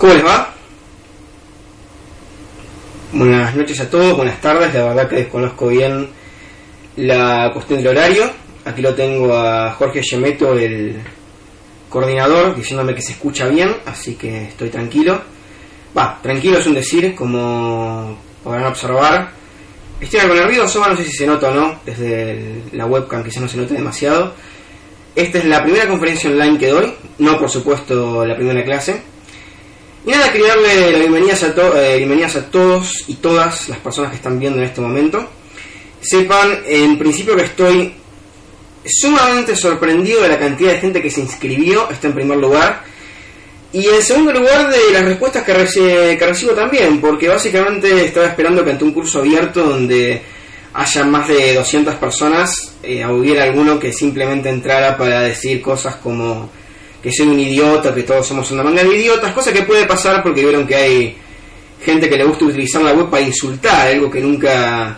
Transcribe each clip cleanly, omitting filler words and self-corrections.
¿Cómo les va? Buenas noches a todos, buenas tardes. La verdad que desconozco bien la cuestión del horario. Aquí lo tengo a Jorge Gemeto, el coordinador, diciéndome que se escucha bien, así que estoy tranquilo. Tranquilo es un decir, como podrán observar. Estoy algo nervioso, no sé si se nota o no, desde la webcam quizás no se note demasiado. Esta es la primera conferencia online que doy, no por supuesto la primera clase. Y nada, quería darle las bienvenidas a todos y todas las personas que están viendo en este momento. Sepan, en principio, que estoy sumamente sorprendido de la cantidad de gente que se inscribió, esto en primer lugar. Y en segundo lugar, de las respuestas que recibo también, porque básicamente estaba esperando que ante un curso abierto donde haya más de 200 personas, hubiera alguno que simplemente entrara para decir cosas como que soy un idiota, que todos somos una manga de idiotas, cosa que puede pasar porque vieron que hay gente que le gusta utilizar la web para insultar, algo que nunca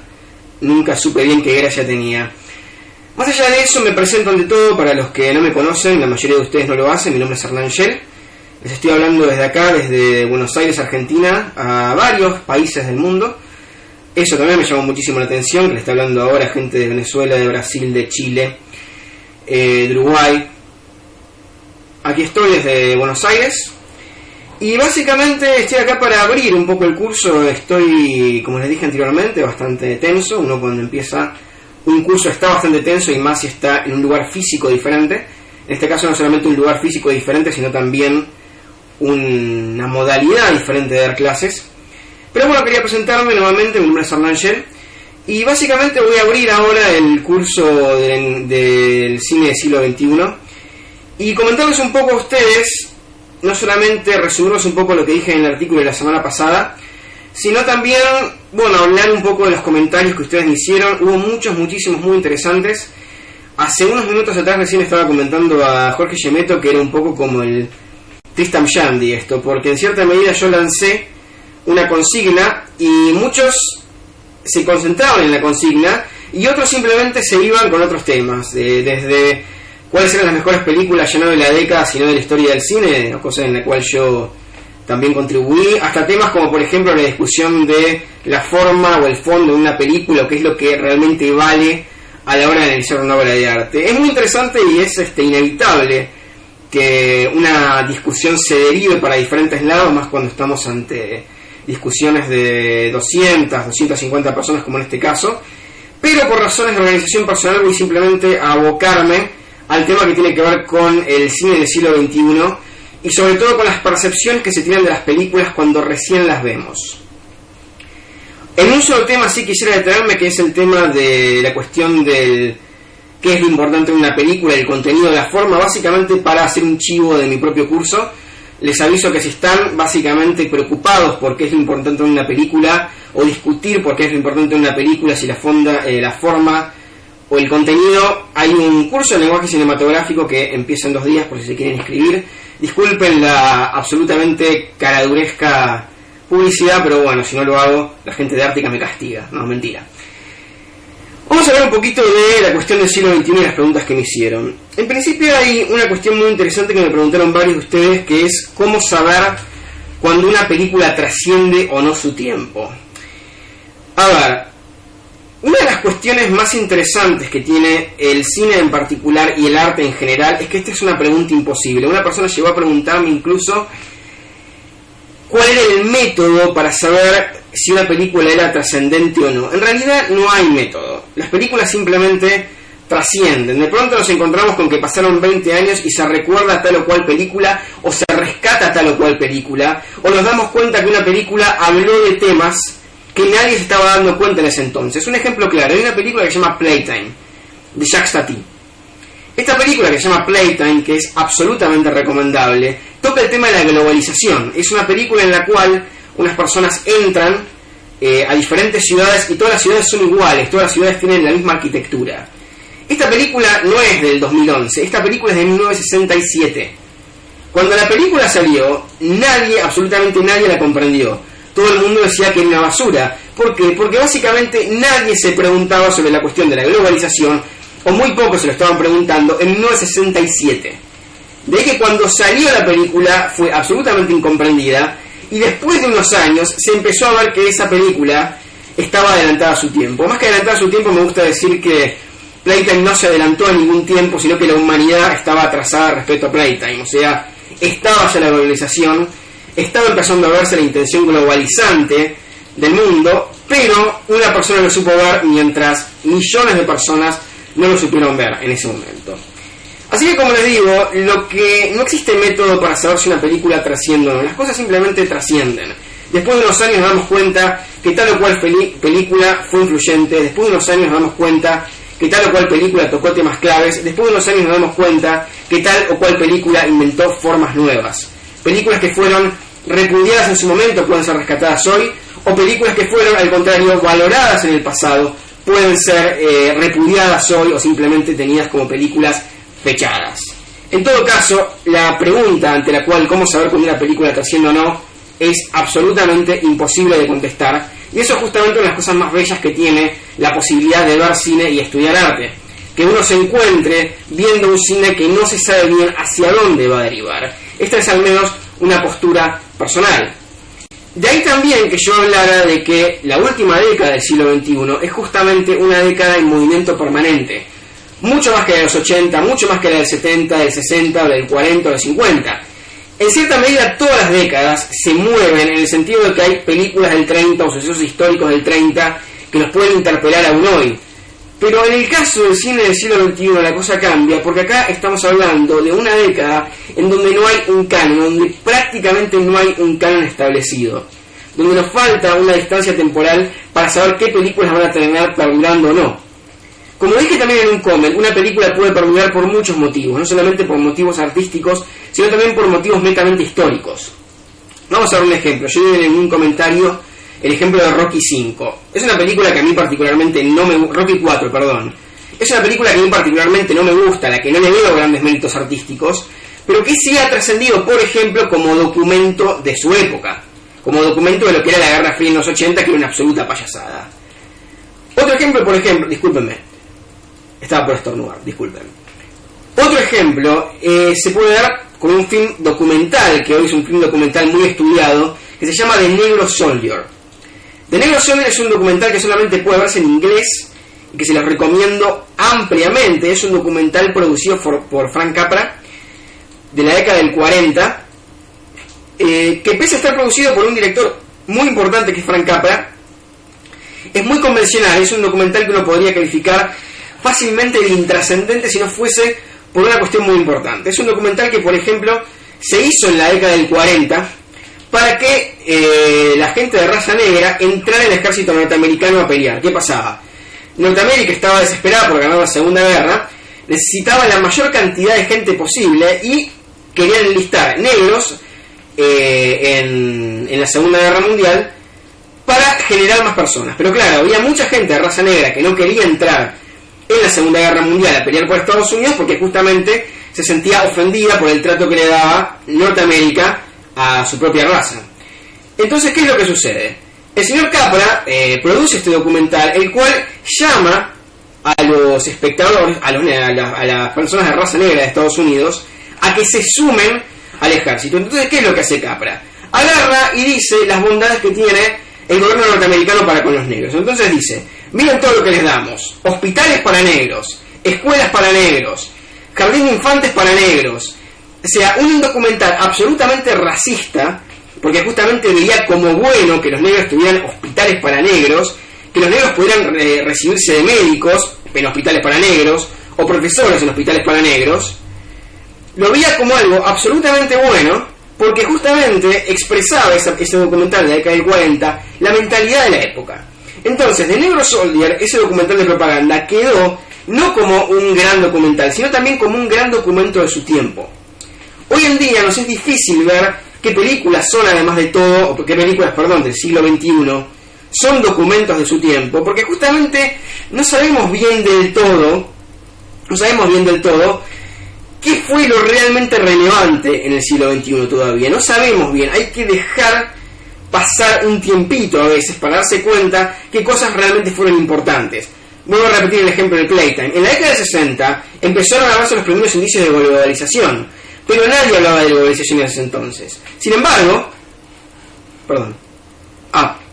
supe bien qué gracia tenía. Más allá de eso, me presento ante todo para los que no me conocen, la mayoría de ustedes no lo hacen. Mi nombre es Hernán Shell, les estoy hablando desde acá, desde Buenos Aires, Argentina, a varios países del mundo. Eso también me llamó muchísimo la atención, que le está hablando ahora gente de Venezuela, de Brasil, de Chile, de Uruguay. Aquí estoy desde Buenos Aires y básicamente estoy acá para abrir un poco el curso. Estoy, como les dije anteriormente, bastante tenso. Uno cuando empieza un curso está bastante tenso, y más si está en un lugar físico diferente. En este caso no solamente un lugar físico diferente, sino también una modalidad diferente de dar clases. Pero bueno, quería presentarme nuevamente. Mi nombre es Hernán Shell y básicamente voy a abrir ahora el curso del cine del siglo XXI y comentarles un poco a ustedes, no solamente resumirles un poco lo que dije en el artículo de la semana pasada, sino también, hablar un poco de los comentarios que ustedes me hicieron. Hubo muchísimos muy interesantes. Hace unos minutos atrás recién estaba comentando a Jorge Gemeto que era un poco como el Tristan Shandy esto, porque en cierta medida yo lancé una consigna y muchos se concentraban en la consigna y otros simplemente se iban con otros temas, desde cuáles eran las mejores películas ya no de la década sino de la historia del cine, cosa en la cual yo también contribuí, hasta temas como por ejemplo la discusión de la forma o el fondo de una película, o qué es lo que realmente vale a la hora de analizar una obra de arte. Es muy interesante y es inevitable que una discusión se derive para diferentes lados, más cuando estamos ante discusiones de 250 personas como en este caso. Pero por razones de organización personal voy simplemente a abocarme al tema que tiene que ver con el cine del siglo XXI y sobre todo con las percepciones que se tienen de las películas cuando recién las vemos. En un solo tema sí quisiera detenerme, que es el tema de la cuestión del qué es lo importante en una película, el contenido, la forma, básicamente para hacer un chivo de mi propio curso. Les aviso que si están básicamente preocupados por qué es lo importante en una película, o discutir por qué es lo importante en una película, si la forma o el contenido, hay un curso de lenguaje cinematográfico que empieza en 2 días por si se quieren inscribir. Disculpen la absolutamente caraduresca publicidad, pero bueno, si no lo hago, la gente de Ártica me castiga. No, mentira. Vamos a hablar un poquito de la cuestión del siglo XXI y las preguntas que me hicieron. En principio hay una cuestión muy interesante que me preguntaron varios de ustedes, que es cómo saber cuando una película trasciende o no su tiempo. A ver, una de las cuestiones más interesantes que tiene el cine en particular y el arte en general es que esta es una pregunta imposible. Una persona llegó a preguntarme incluso cuál era el método para saber si una película era trascendente o no. En realidad no hay método. Las películas simplemente trascienden. De pronto nos encontramos con que pasaron 20 años y se recuerda tal o cual película, o se rescata tal o cual película, o nos damos cuenta que una película habló de temas que nadie se estaba dando cuenta en ese entonces. Un ejemplo claro, hay una película que se llama Playtime, de Jacques Tati. Esta película que se llama Playtime, que es absolutamente recomendable, toca el tema de la globalización. Es una película en la cual unas personas entran a diferentes ciudades y todas las ciudades son iguales, todas las ciudades tienen la misma arquitectura. Esta película no es del 2011, esta película es de 1967. Cuando la película salió, absolutamente nadie la comprendió. Todo el mundo decía que era una basura. ¿Por qué? Porque básicamente nadie se preguntaba sobre la cuestión de la globalización, o muy pocos se lo estaban preguntando en 1967. De que cuando salió la película fue absolutamente incomprendida, y después de unos años se empezó a ver que esa película estaba adelantada a su tiempo. Más que adelantada a su tiempo, me gusta decir que Playtime no se adelantó en ningún tiempo, sino que la humanidad estaba atrasada respecto a Playtime. O sea, estaba ya la globalización, estaba empezando a verse la intención globalizante del mundo, pero una persona lo supo ver mientras millones de personas no lo supieron ver en ese momento. Así que, como les digo, no existe método para saber si una película trasciende o no. Las cosas simplemente trascienden. Después de unos años nos damos cuenta que tal o cual película fue influyente. Después de unos años nos damos cuenta que tal o cual película tocó temas claves. Después de unos años nos damos cuenta que tal o cual película inventó formas nuevas. Películas que fueron repudiadas en su momento pueden ser rescatadas hoy, o películas que fueron, al contrario, valoradas en el pasado, pueden ser repudiadas hoy o simplemente tenidas como películas fechadas. En todo caso, la pregunta ante la cual cómo saber cuando una película trasciende o no es absolutamente imposible de contestar, y eso es justamente una de las cosas más bellas que tiene la posibilidad de ver cine y estudiar arte, que uno se encuentre viendo un cine que no se sabe bien hacia dónde va a derivar. Esta es al menos una postura personal. De ahí también que yo hablara de que la última década del siglo XXI es justamente una década en movimiento permanente, mucho más que la de los 80, mucho más que la del 70, del 60, del 40 o del 50. En cierta medida todas las décadas se mueven en el sentido de que hay películas del 30 o sucesos históricos del 30 que nos pueden interpelar aún hoy. Pero en el caso del cine del siglo XXI la cosa cambia, porque acá estamos hablando de una década en donde no hay un canon, donde prácticamente no hay un canon establecido, donde nos falta una distancia temporal para saber qué películas van a terminar perdurando o no. Como dije también en un comment, una película puede perdurar por muchos motivos, no solamente por motivos artísticos, sino también por motivos netamente históricos. Vamos a ver un ejemplo. Yo di en un comentario el ejemplo de Rocky 5. Es una película que a mí particularmente no me gusta. Rocky 4, perdón. Es una película que a mí particularmente no me gusta, a la que no le veo grandes méritos artísticos, pero que sí ha trascendido, por ejemplo, como documento de su época, como documento de lo que era la Guerra Fría en los 80, que era una absoluta payasada. Otro ejemplo, por ejemplo, discúlpenme, estaba por estornudar, disculpen. Otro ejemplo se puede dar con un film documental, que hoy es un film documental muy estudiado, que se llama The Negro Soldier. The Negro Soldier es un documental que solamente puede verse en inglés y que se los recomiendo ampliamente. Es un documental producido por Frank Capra de la década del 40, que pese a estar producido por un director muy importante que es Frank Capra, es muy convencional. Es un documental que uno podría calificar fácilmente de intrascendente si no fuese por una cuestión muy importante. Es un documental que, por ejemplo, se hizo en la década del 40 para que la gente de raza negra entrara en el ejército norteamericano a pelear. ¿Qué pasaba? Norteamérica estaba desesperada por ganar la Segunda Guerra, necesitaba la mayor cantidad de gente posible y querían enlistar negros en la Segunda Guerra Mundial para generar más personas. Pero claro, había mucha gente de raza negra que no quería entrar en la Segunda Guerra Mundial a pelear por Estados Unidos porque justamente se sentía ofendida por el trato que le daba Norteamérica a su propia raza. Entonces, ¿qué es lo que sucede? El señor Capra produce este documental, el cual llama a los espectadores, a las personas de raza negra de Estados Unidos, a que se sumen al ejército. Entonces, ¿qué es lo que hace Capra? Agarra y dice las bondades que tiene el gobierno norteamericano para con los negros. Entonces dice: miren todo lo que les damos: hospitales para negros, escuelas para negros, jardín de infantes para negros. O sea, un documental absolutamente racista, porque justamente veía como bueno que los negros tuvieran hospitales para negros, que los negros pudieran recibirse de médicos en hospitales para negros, o profesores en hospitales para negros. Lo veía como algo absolutamente bueno, porque justamente expresaba ese documental de la década del 40, la mentalidad de la época. Entonces, The Negro Soldier, ese documental de propaganda, quedó no como un gran documental, sino también como un gran documento de su tiempo. Hoy en día nos es difícil ver qué películas son, además de todo, o qué películas, perdón, del siglo XXI, son documentos de su tiempo, porque justamente no sabemos bien del todo qué fue lo realmente relevante en el siglo XXI todavía. No sabemos bien, hay que dejar pasar un tiempito a veces para darse cuenta qué cosas realmente fueron importantes. Vuelvo a repetir el ejemplo del Playtime. En la década de 60 empezaron a darse los primeros indicios de globalización. pero nadie hablaba de globalización en ese entonces. Sin embargo,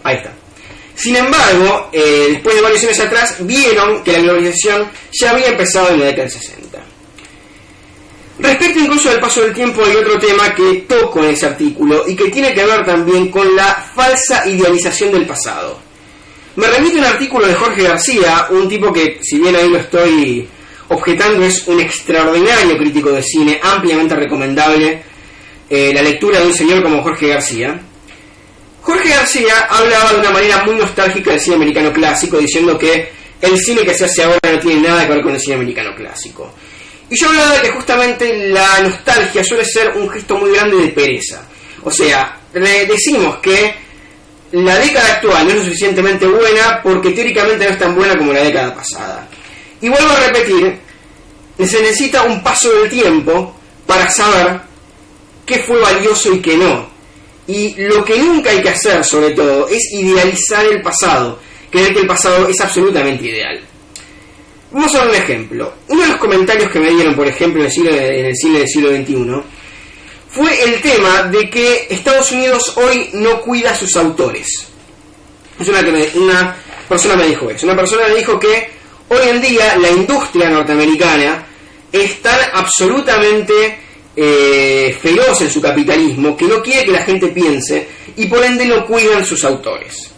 ahí está. Sin embargo, después de varios años atrás, vieron que la globalización ya había empezado en la década del 60. Respecto incluso al paso del tiempo, hay otro tema que toco en ese artículo y que tiene que ver también con la falsa idealización del pasado. Me remito a un artículo de Jorge García, un tipo que, si bien ahí lo estoy objetando, es un extraordinario crítico de cine, ampliamente recomendable la lectura de un señor como Jorge García. Jorge García hablaba de una manera muy nostálgica del cine americano clásico, diciendo que el cine que se hace ahora no tiene nada que ver con el cine americano clásico. Y yo hablaba de que justamente la nostalgia suele ser un gesto muy grande de pereza. O sea, decimos que la década actual no es lo suficientemente buena porque teóricamente no es tan buena como la década pasada. Y vuelvo a repetir, se necesita un paso del tiempo para saber qué fue valioso y qué no. Y lo que nunca hay que hacer, sobre todo, es idealizar el pasado, creer que el pasado es absolutamente ideal. Vamos a dar un ejemplo. Uno de los comentarios que me dieron, por ejemplo, en el cine del siglo XXI, fue el tema de que Estados Unidos hoy no cuida a sus autores. Una persona me dijo eso. Una persona me dijo que hoy en día la industria norteamericana es tan absolutamente feroz en su capitalismo que no quiere que la gente piense y por ende no cuidan sus autores.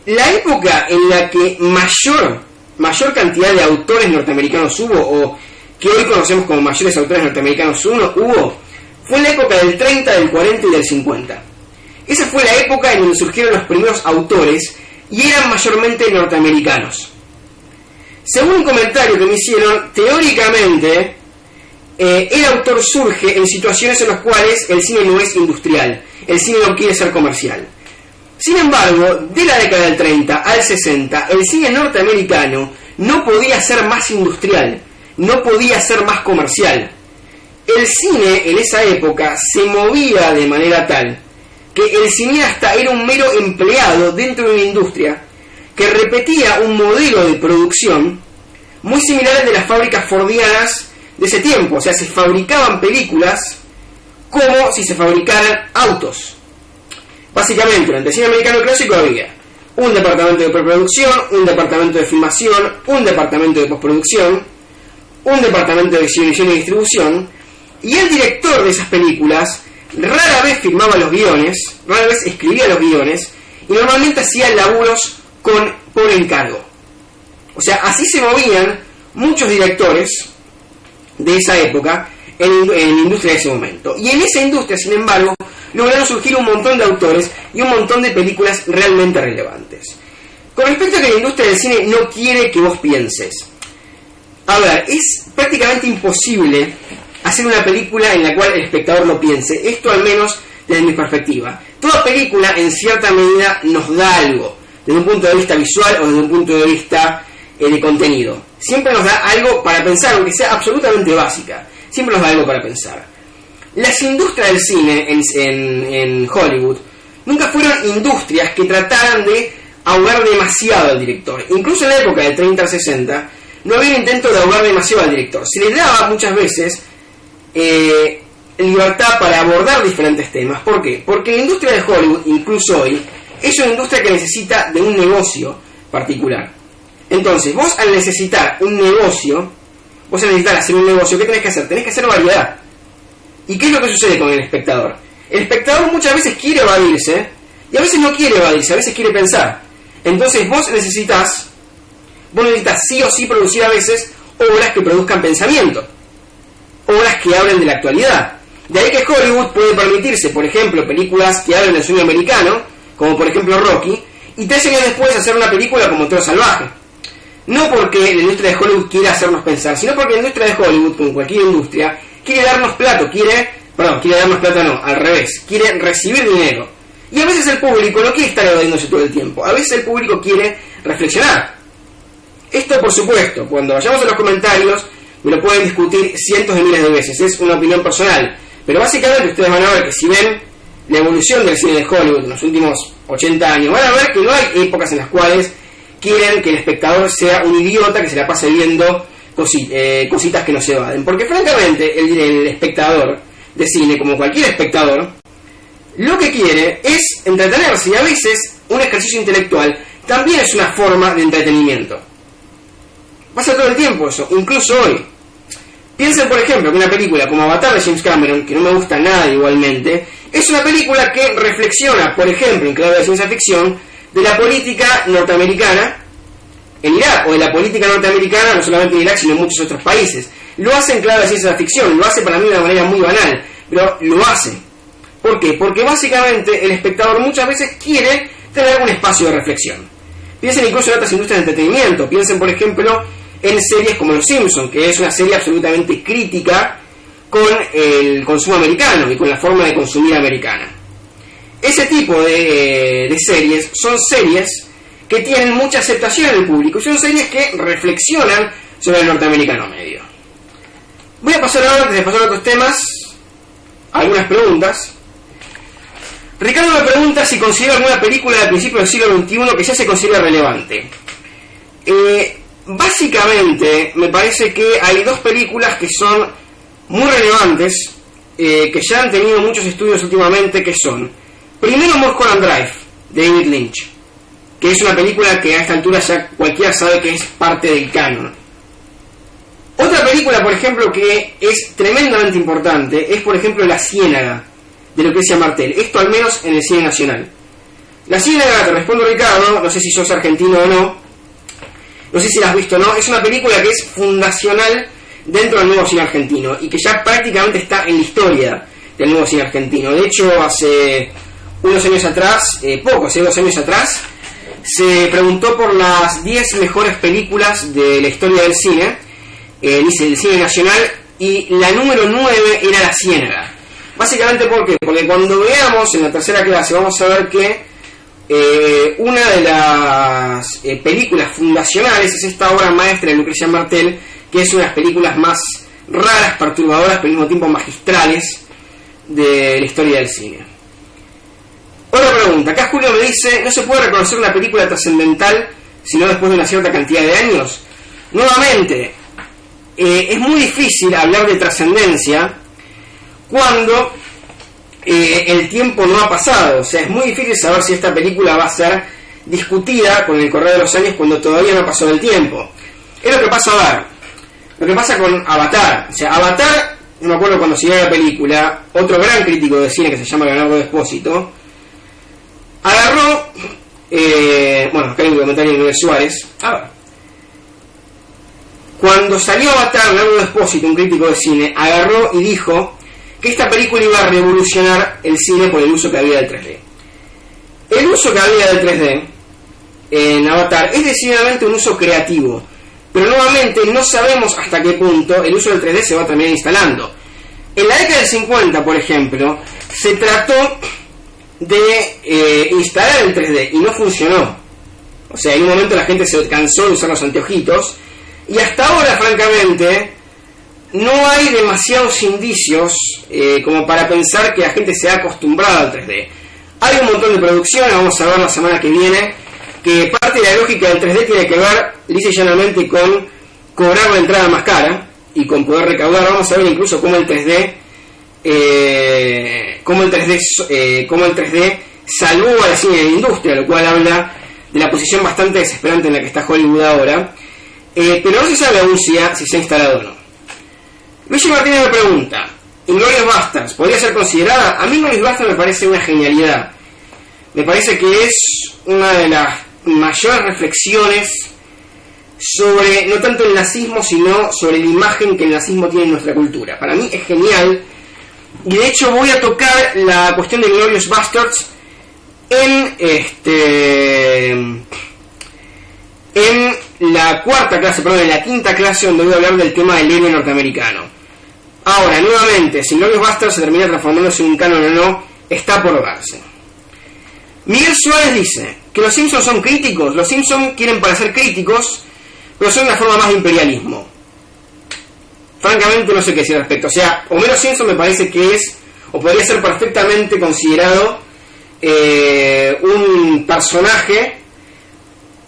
La época en la que mayor cantidad de autores norteamericanos hubo, o que hoy conocemos como mayores autores norteamericanos hubo, fue en la época del 30, del 40 y del 50. Esa fue la época en donde surgieron los primeros autores y eran mayormente norteamericanos. Según un comentario que me hicieron, teóricamente el autor surge en situaciones en las cuales el cine no es industrial, el cine no quiere ser comercial. Sin embargo, de la década del 30 al 60, el cine norteamericano no podía ser más industrial, no podía ser más comercial. El cine en esa época se movía de manera tal que el cineasta era un mero empleado dentro de una industria que repetía un modelo de producción muy similar al de las fábricas fordianas de ese tiempo. O sea, se fabricaban películas como si se fabricaran autos. Básicamente, durante el cine americano clásico había un departamento de preproducción, un departamento de filmación, un departamento de postproducción, un departamento de exhibición y distribución, y el director de esas películas rara vez firmaba los guiones, rara vez escribía los guiones, y normalmente hacía laburos por encargo. O sea, así se movían muchos directores de esa época en la industria de ese momento. Y en esa industria, sin embargo, lograron surgir un montón de autores y un montón de películas realmente relevantes. Con respecto a que la industria del cine no quiere que vos pienses, a ver, es prácticamente imposible hacer una película en la cual el espectador no piense. Esto al menos desde mi perspectiva. Toda película en cierta medida nos da algo, desde un punto de vista visual o desde un punto de vista de contenido. Siempre nos da algo para pensar, aunque sea absolutamente básica. Siempre nos da algo para pensar. Las industrias del cine en Hollywood nunca fueron industrias que trataran de ahogar demasiado al director. Incluso en la época del 30 al 60 no había un intento de ahogar demasiado al director. Se les daba muchas veces libertad para abordar diferentes temas. ¿Por qué? Porque la industria de Hollywood, incluso hoy, es una industria que necesita de un negocio particular. Entonces, vos al necesitar un negocio, vos al necesitar hacer un negocio, ¿qué tenés que hacer? Tenés que hacer variedad. ¿Y qué es lo que sucede con el espectador? El espectador muchas veces quiere evadirse, y a veces no quiere evadirse, a veces quiere pensar. Entonces vos necesitas sí o sí producir a veces obras que produzcan pensamiento, obras que hablen de la actualidad. De ahí que Hollywood puede permitirse, por ejemplo, películas que hablen del sueño americano, como por ejemplo Rocky, y 3 años después hacer una película como Toro Salvaje. No porque la industria de Hollywood quiera hacernos pensar, sino porque la industria de Hollywood, como cualquier industria, quiere darnos plata, al revés, quiere recibir dinero. Y a veces el público no quiere estar evadiéndose todo el tiempo, a veces el público quiere reflexionar. Esto, por supuesto, cuando vayamos a los comentarios, me lo pueden discutir cientos de miles de veces, es una opinión personal. Pero básicamente ustedes van a ver que si ven la evolución del cine de Hollywood en los últimos 80 años, van a ver que no hay épocas en las cuales quieren que el espectador sea un idiota que se la pase viendo cositas que nos evaden. Porque francamente el espectador de cine, como cualquier espectador, lo que quiere es entretenerse, y a veces un ejercicio intelectual también es una forma de entretenimiento. Pasa todo el tiempo eso, incluso hoy. Piensen, por ejemplo, que una película como Avatar de James Cameron, que no me gusta nada igualmente, es una película que reflexiona, por ejemplo, en clave de ciencia ficción, de la política norteamericana en Irak, o de la política norteamericana no solamente en Irak, sino en muchos otros países. Lo hace en clave de ciencia ficción, lo hace para mí de una manera muy banal, pero lo hace. ¿Por qué? Porque básicamente el espectador muchas veces quiere tener un espacio de reflexión. Piensen incluso en otras industrias de entretenimiento. Piensen, por ejemplo, en series como Los Simpsons, que es una serie absolutamente crítica con el consumo americano y con la forma de consumir americana. Ese tipo de series son series que tienen mucha aceptación en el público, y son series que reflexionan sobre el norteamericano medio. Voy a pasar ahora, antes de pasar a otros temas, algunas preguntas. Ricardo me pregunta si considera alguna película del principio del siglo XXI que ya se considera relevante. Básicamente, me parece que hay dos películas que son muy relevantes, que ya han tenido muchos estudios últimamente, que son, primero, Mulholland Drive, de David Lynch, que es una película que a esta altura ya cualquiera sabe que es parte del canon. Otra película, por ejemplo, que es tremendamente importante, es, por ejemplo, La Ciénaga, de Lucrecia Martel. Esto al menos en el cine nacional. La Ciénaga, te respondo, Ricardo, no sé si sos argentino o no, no sé si la has visto o no, es una película que es fundacional dentro del nuevo cine argentino y que ya prácticamente está en la historia del nuevo cine argentino. De hecho, hace unos años atrás, hace 2 años atrás, se preguntó por las 10 mejores películas de la historia del cine, del cine nacional, y la número 9 era La Ciénaga. Básicamente, ¿por qué? Porque cuando veamos en la tercera clase vamos a ver que una de las películas fundacionales es esta obra maestra de Lucrecia Martel, que es una de las películas más raras, perturbadoras, pero al mismo tiempo magistrales de la historia del cine. Otra pregunta, acá Julio me dice, ¿no se puede reconocer una película trascendental sino después de una cierta cantidad de años? Nuevamente, es muy difícil hablar de trascendencia cuando el tiempo no ha pasado. O sea, es muy difícil saber si esta película va a ser discutida con el correr de los años cuando todavía no ha pasado el tiempo. Es lo que pasa, a ver, lo que pasa con Avatar. O sea, Avatar, no me acuerdo cuando salió la película, otro gran crítico de cine que se llama Leonardo Espósito, agarró, bueno, acá hay un comentario de Miguel Suárez. A ver, cuando salió Avatar, Leonardo Espósito, un crítico de cine, agarró y dijo que esta película iba a revolucionar el cine por el uso que había del 3D. El uso que había del 3D en Avatar es decididamente un uso creativo, pero nuevamente no sabemos hasta qué punto el uso del 3D se va a terminar instalando. En la década del 50, por ejemplo, se trató de instalar el 3D y no funcionó. O sea, en un momento la gente se cansó de usar los anteojitos, y hasta ahora, francamente, no hay demasiados indicios como para pensar que la gente se ha acostumbrado al 3D. Hay un montón de producciones, vamos a ver la semana que viene, que parte de la lógica del 3D tiene que ver lisa y llanamente con cobrar la entrada más cara y con poder recaudar. Vamos a ver incluso cómo el 3D cómo el 3D salvó al cine de la industria, lo cual habla de la posición bastante desesperante en la que está Hollywood ahora, pero no se sabe aún si se ha instalado o no. Luigi Martínez me pregunta, ¿Inglourious Basterds podría ser considerada? A mí Inglourious Basterds me parece una genialidad. Me parece que es una de las mayores reflexiones sobre, no tanto el nazismo, sino sobre la imagen que el nazismo tiene en nuestra cultura. Para mí es genial, y de hecho voy a tocar la cuestión de Inglourious Basterds en la quinta clase, donde voy a hablar del tema del héroe norteamericano. Ahora, nuevamente, si Inglourious Basterds se termina transformándose en un canon o no, está por verse. Miguel Suárez dice que los Simpsons son críticos. Los Simpsons quieren parecer críticos, pero son una forma más de imperialismo. Francamente no sé qué decir al respecto. O sea, Homero Simpson me parece que es, o podría ser perfectamente considerado un personaje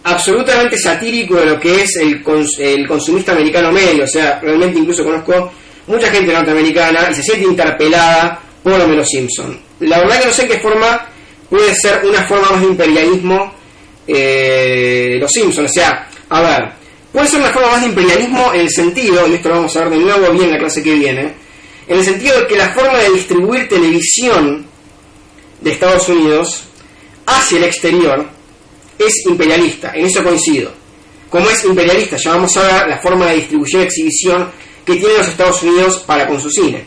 absolutamente satírico de lo que es el consumista americano medio. O sea, realmente incluso conozco mucha gente norteamericana y se siente interpelada por Homero Simpson. La verdad que no sé en qué forma puede ser una forma más de imperialismo los Simpsons. O sea, a ver, puede ser una forma más de imperialismo en el sentido, y esto lo vamos a ver de nuevo bien en la clase que viene, en el sentido de que la forma de distribuir televisión de Estados Unidos hacia el exterior es imperialista. En eso coincido. Como es imperialista, ya vamos a ver la forma de distribución y exhibición que tienen los Estados Unidos para con su cine.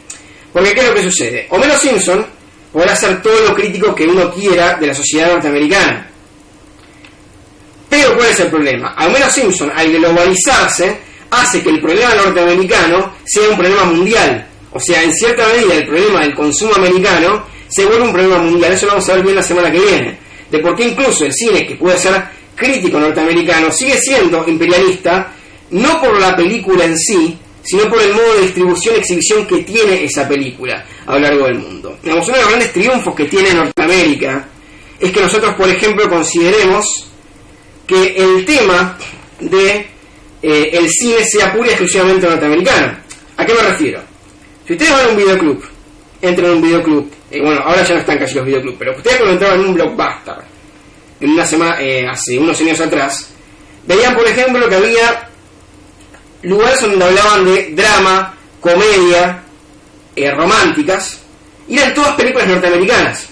Porque ¿qué es lo que sucede? Homero Simpson podrá hacer todo lo crítico que uno quiera de la sociedad norteamericana. Pero ¿cuál es el problema? A Homero Simpson, al globalizarse, hace que el problema norteamericano sea un problema mundial. O sea, en cierta medida el problema del consumo americano se vuelve un problema mundial. Eso lo vamos a ver bien la semana que viene. De por qué incluso el cine, que puede ser crítico norteamericano, sigue siendo imperialista, no por la película en sí, sino por el modo de distribución y exhibición que tiene esa película a lo largo del mundo. Digamos, uno de los grandes triunfos que tiene Norteamérica es que nosotros, por ejemplo, consideremos que el tema de el cine sea pura y exclusivamente norteamericano. ¿A qué me refiero? Si ustedes van a un videoclub, entran en un videoclub, bueno, ahora ya no están casi los videoclubs, pero ustedes cuando entraban en un Blockbuster, en una semana, hace unos años atrás, veían, por ejemplo, que había lugares donde hablaban de drama, comedia, románticas, y eran todas películas norteamericanas.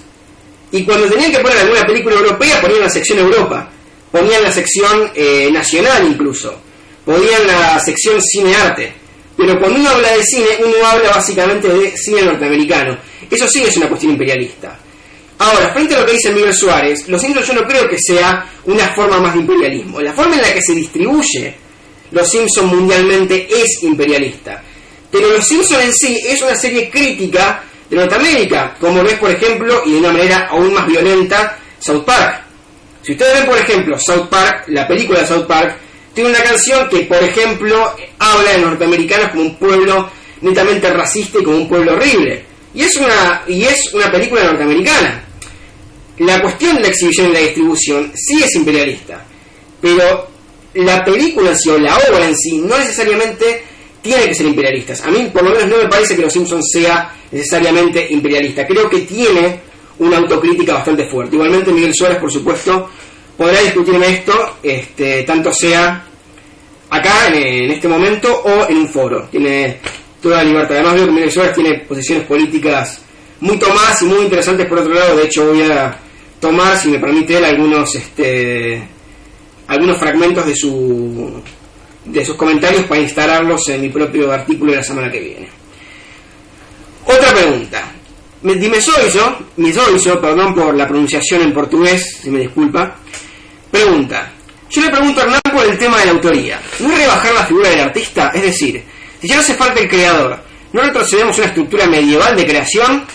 Y cuando tenían que poner alguna película europea, ponían la sección Europa, ponían la sección nacional incluso, ponían la sección cine-arte. Pero cuando uno habla de cine, uno habla básicamente de cine norteamericano. Eso sí es una cuestión imperialista. Ahora, frente a lo que dice Miguel Suárez, Los Simpsons yo no creo que sea una forma más de imperialismo. La forma en la que se distribuye Los Simpsons mundialmente es imperialista. Pero Los Simpsons en sí es una serie crítica de Norteamérica, como lo es, por ejemplo, y de una manera aún más violenta, South Park. Si ustedes ven, por ejemplo, South Park, la película de South Park, tiene una canción que, por ejemplo, habla de norteamericanos como un pueblo netamente racista y como un pueblo horrible. Y es una película norteamericana. La cuestión de la exhibición y la distribución sí es imperialista, pero la película en sí o la obra en sí no necesariamente tiene que ser imperialistas. A mí por lo menos no me parece que Los Simpsons sea necesariamente imperialista. Creo que tiene una autocrítica bastante fuerte. Igualmente Miguel Suárez, por supuesto, podrá discutirme esto, tanto sea acá en este momento o en un foro. Tiene toda la libertad. Además veo que Miguel Suárez tiene posiciones políticas muy tomadas y muy interesantes por otro lado. De hecho voy a tomar, si me permite él, algunos fragmentos de sus comentarios para instalarlos en mi propio artículo de la semana que viene. Otra pregunta. Misoiso, perdón por la pronunciación en portugués, si me disculpa. Pregunta. Yo le pregunto a Hernán por el tema de la autoría. ¿No es rebajar la figura del artista? Es decir, si ya no hace falta el creador, ¿no retrocedemos a una estructura medieval de creación?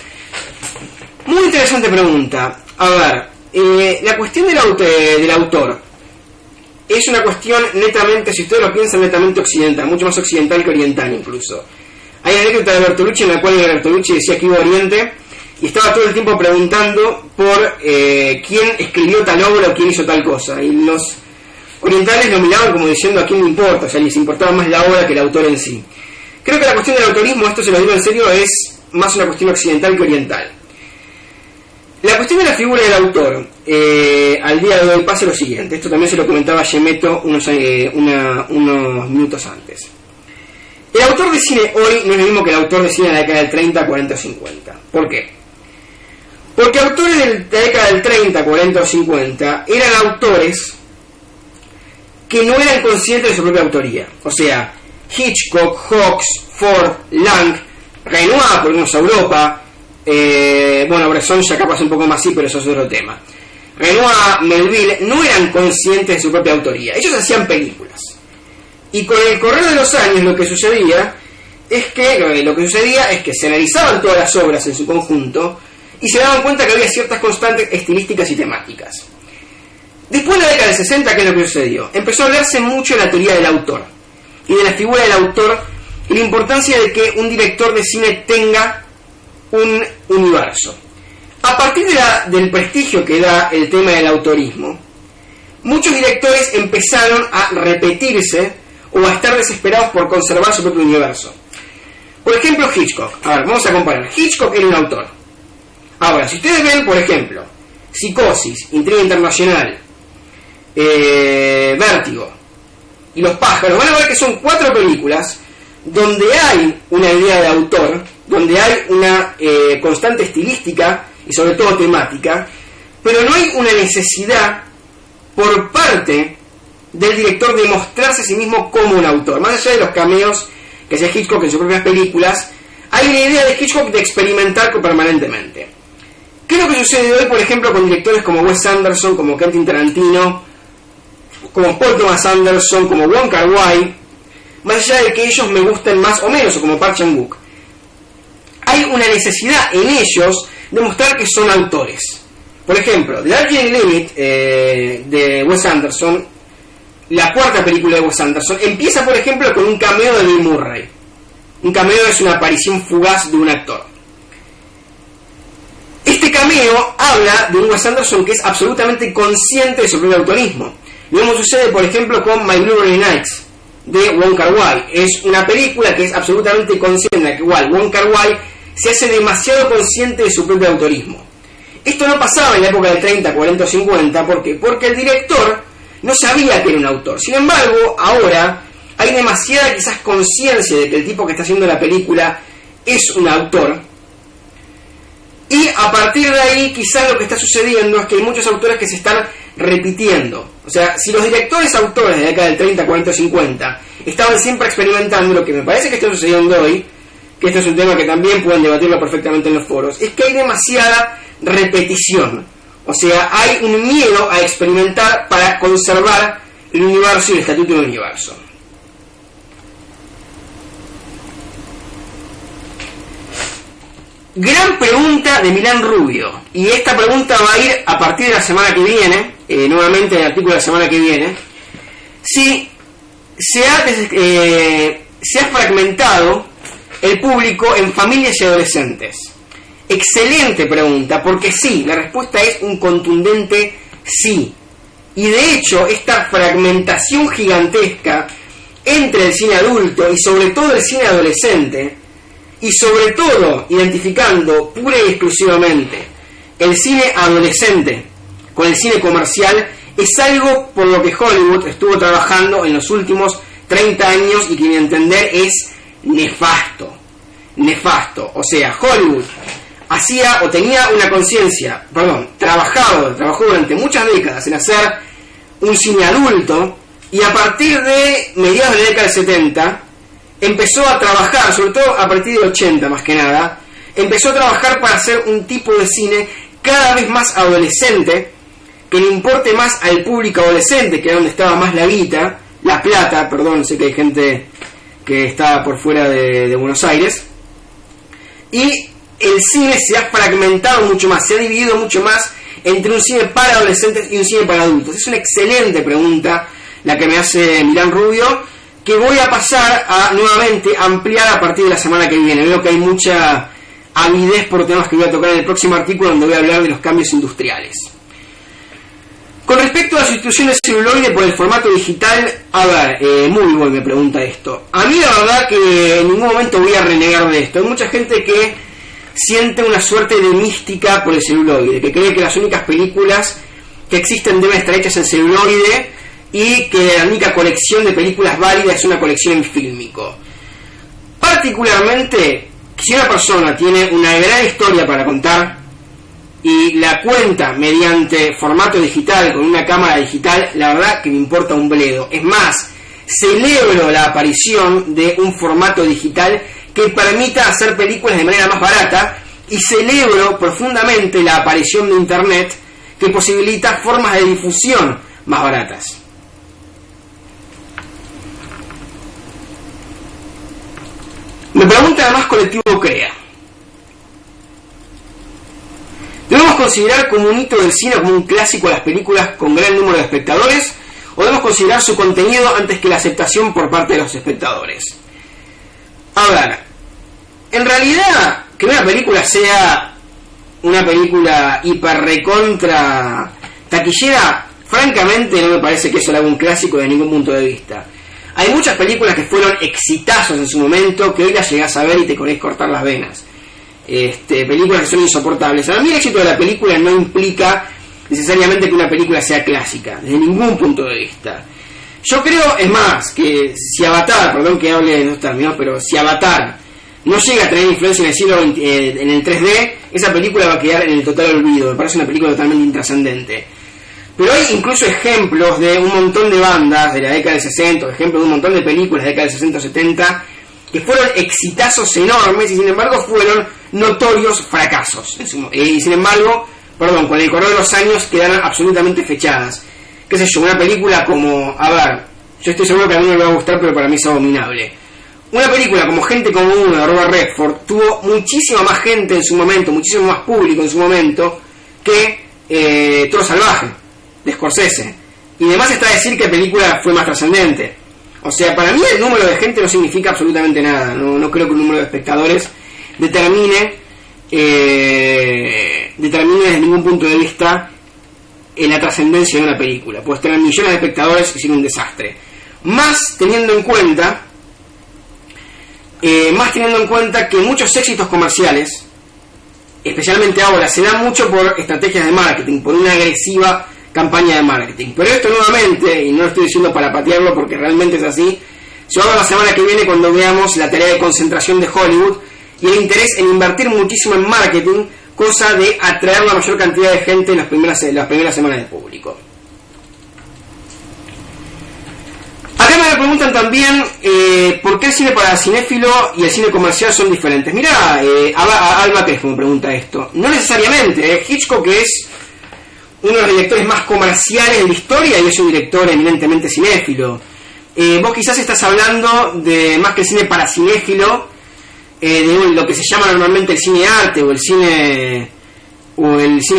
Muy interesante pregunta. A ver, la cuestión del autor es una cuestión netamente, si ustedes lo piensan, netamente occidental, mucho más occidental que oriental incluso. Hay una anécdota de Bertolucci en la cual Bertolucci decía que iba a Oriente y estaba todo el tiempo preguntando por quién escribió tal obra o quién hizo tal cosa. Y los orientales lo miraban como diciendo a quién le importa, o sea, les importaba más la obra que el autor en sí. Creo que la cuestión del autorismo, esto se lo digo en serio, es más una cuestión occidental que oriental. La cuestión de la figura del autor, al día de hoy pasa lo siguiente. Esto también se lo comentaba Gemetto unos minutos antes. El autor de cine hoy no es lo mismo que el autor de cine de la década del 30, 40 o 50. ¿Por qué? Porque autores de la década del 30, 40 o 50 eran autores que no eran conscientes de su propia autoría. O sea, Hitchcock, Hawks, Ford, Lang, Renoir, por irnos a Europa, Bresson ya capaz un poco más así, pero eso es otro tema. Renoir, Melville no eran conscientes de su propia autoría. Ellos hacían películas. Y con el correr de los años lo que sucedía es que se analizaban todas las obras en su conjunto y se daban cuenta que había ciertas constantes estilísticas y temáticas. Después de la década del 60, ¿qué es lo que sucedió? Empezó a hablarse mucho de la teoría del autor y de la figura del autor y la importancia de que un director de cine tenga un universo. A partir del prestigio que da el tema del autorismo, muchos directores empezaron a repetirse o a estar desesperados por conservar su propio universo. Por ejemplo, Hitchcock. A ver, vamos a comparar. Hitchcock era un autor. Ahora, si ustedes ven, por ejemplo, Psicosis, Intriga Internacional, Vértigo y Los Pájaros, van a ver que son 4 películas donde hay una idea de autor, donde hay una constante estilística y sobre todo temática, pero no hay una necesidad por parte del director de mostrarse a sí mismo como un autor. Más allá de los cameos que hacía Hitchcock en sus propias películas, hay una idea de Hitchcock de experimentar permanentemente. ¿Qué es lo que sucede hoy, por ejemplo, con directores como Wes Anderson, como Quentin Tarantino, como Paul Thomas Anderson, como Wong Kar-wai, más allá de que ellos me gusten más o menos, o como Park Chan-wook? Hay una necesidad en ellos de mostrar que son autores. Por ejemplo, The Darjeeling Limit de Wes Anderson, la 4ª película de Wes Anderson, empieza, por ejemplo, con un cameo de Bill Murray. Un cameo es una aparición fugaz de un actor. Este cameo habla de un Wes Anderson que es absolutamente consciente de su propio autorismo. Lo mismo sucede, por ejemplo, con My Blueberry Nights de Wong Kar-wai. Es una película que es absolutamente consciente, en la que igual Wong Kar-wai se hace demasiado consciente de su propio autorismo. Esto no pasaba en la época del 30, 40 o 50, ¿por qué? Porque el director no sabía que era un autor. Sin embargo, ahora hay demasiada quizás conciencia de que el tipo que está haciendo la película es un autor, y a partir de ahí quizás lo que está sucediendo es que hay muchos autores que se están repitiendo. O sea, si los directores autores de la década del 30, 40 o 50 estaban siempre experimentando, lo que me parece que está sucediendo hoy, que este es un tema que también pueden debatirlo perfectamente en los foros, es que hay demasiada repetición. O sea, hay un miedo a experimentar para conservar el universo y el estatuto del universo. Gran pregunta de Milán Rubio, y esta pregunta va a ir a partir de la semana que viene, nuevamente en el artículo de la semana que viene. Si se ha fragmentado el público en familias y adolescentes. Excelente pregunta, porque sí, la respuesta es un contundente sí. Y de hecho, esta fragmentación gigantesca entre el cine adulto y sobre todo el cine adolescente, y sobre todo identificando pura y exclusivamente el cine adolescente con el cine comercial, es algo por lo que Hollywood estuvo trabajando en los últimos 30 años y que, a mi entender, es nefasto. Nefasto. O sea, Hollywood hacía o tenía una conciencia, trabajó durante muchas décadas en hacer un cine adulto, y a partir de mediados de la década del 70 empezó a trabajar, sobre todo a partir del 80 más que nada, empezó a trabajar para hacer un tipo de cine cada vez más adolescente, que le importe más al público adolescente, que era donde estaba más la plata, sé que hay gente que está por fuera de Buenos Aires, y el cine se ha fragmentado mucho más, se ha dividido mucho más entre un cine para adolescentes y un cine para adultos. Es una excelente pregunta la que me hace Milán Rubio, que voy a pasar a nuevamente ampliar a partir de la semana que viene. Veo que hay mucha avidez por temas que voy a tocar en el próximo artículo, donde voy a hablar de los cambios industriales. Con respecto a la sustitución de celuloide por el formato digital, muy bueno me pregunta esto. A mí la verdad que en ningún momento voy a renegar de esto. Hay mucha gente que siente una suerte de mística por el celuloide, que cree que las únicas películas que existen deben estar hechas en celuloide, y que la única colección de películas válida es una colección en fílmico. Particularmente, si una persona tiene una gran historia para contar y la cuenta mediante formato digital, con una cámara digital, la verdad que me importa un bledo. Es más, celebro la aparición de un formato digital que permita hacer películas de manera más barata, y celebro profundamente la aparición de Internet, que posibilita formas de difusión más baratas. Me pregunta además Colectivo Crea: ¿debemos considerar como un hito del cine, como un clásico, a las películas con gran número de espectadores, o debemos considerar su contenido antes que la aceptación por parte de los espectadores? En realidad, que una película sea una película hiper recontra taquillera francamente no me parece que eso le haga un clásico de ningún punto de vista. Hay muchas películas que fueron exitazos en su momento, que hoy las llegás a ver y te querés cortar las venas. Películas que son insoportables. A mí el éxito de la película no implica necesariamente que una película sea clásica, desde ningún punto de vista. Yo creo, es más, que si Avatar, perdón que hable en esos términos, pero si Avatar no llega a tener influencia en el 3D, esa película va a quedar en el total olvido. Me parece una película totalmente intrascendente. Pero hay incluso ejemplos de un montón de bandas de la década del 60, ejemplos de un montón de películas de la década del 60 o 70, que fueron exitazos enormes y sin embargo fueron notorios fracasos. Y sin embargo, con el correr de los años quedaron absolutamente fechadas. Qué sé yo, una película como, yo estoy seguro que a mí no le va a gustar, pero para mí es abominable. Una película como Gente como Uno de Robert Redford tuvo muchísima más gente en su momento, muchísimo más público en su momento que Toro Salvaje de Scorsese. Y además está a decir que la película fue más trascendente. O sea, para mí el número de gente no significa absolutamente nada. No creo que un número de espectadores determine desde ningún punto de vista la trascendencia de una película. Puedes tener millones de espectadores y ser un desastre. Más teniendo en cuenta que muchos éxitos comerciales, especialmente ahora, se dan mucho por estrategias de marketing, por una agresiva campaña de marketing. Pero esto nuevamente, y no lo estoy diciendo para patearlo porque realmente es así, se va a ver la semana que viene cuando veamos la tarea de concentración de Hollywood y el interés en invertir muchísimo en marketing, cosa de atraer la mayor cantidad de gente en las primeras semanas de público. Acá me preguntan también por qué el cine para cinéfilo y el cine comercial son diferentes. Mirá, Alba Crespo me pregunta esto. No necesariamente. Hitchcock es uno de los directores más comerciales de la historia y es un director eminentemente cinéfilo. Vos quizás estás hablando de más que el cine para cinéfilo, de lo que se llama normalmente el cine arte o el cine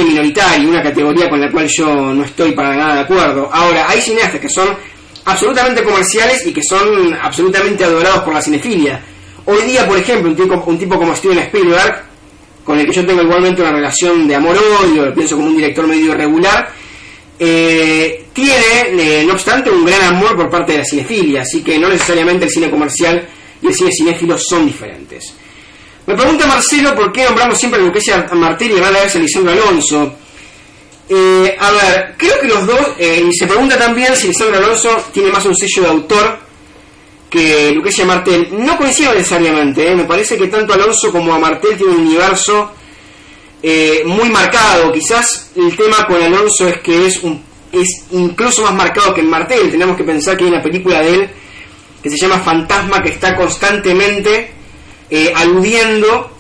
minoritario, una categoría con la cual yo no estoy para nada de acuerdo. Ahora, hay cineastas que son absolutamente comerciales y que son absolutamente adorados por la cinefilia. Hoy día, por ejemplo, un tipo como Steven Spielberg, con el que yo tengo igualmente una relación de amor-odio, lo pienso como un director medio irregular, tiene, no obstante, un gran amor por parte de la cinefilia, así que no necesariamente el cine comercial y el cine cinéfilo son diferentes. Me pregunta Marcelo por qué nombramos siempre a Lucrecia Martel y a la vez a Lisandro Alonso. Creo que los dos, y se pregunta también si Lisandro Alonso tiene más un sello de autor que Lucrecia Martel. No coincido necesariamente, me parece que tanto Alonso como a Martel tienen un universo muy marcado. Quizás el tema con Alonso es que es incluso más marcado que en Martel. Tenemos que pensar que hay una película de él que se llama Fantasma, que está constantemente aludiendo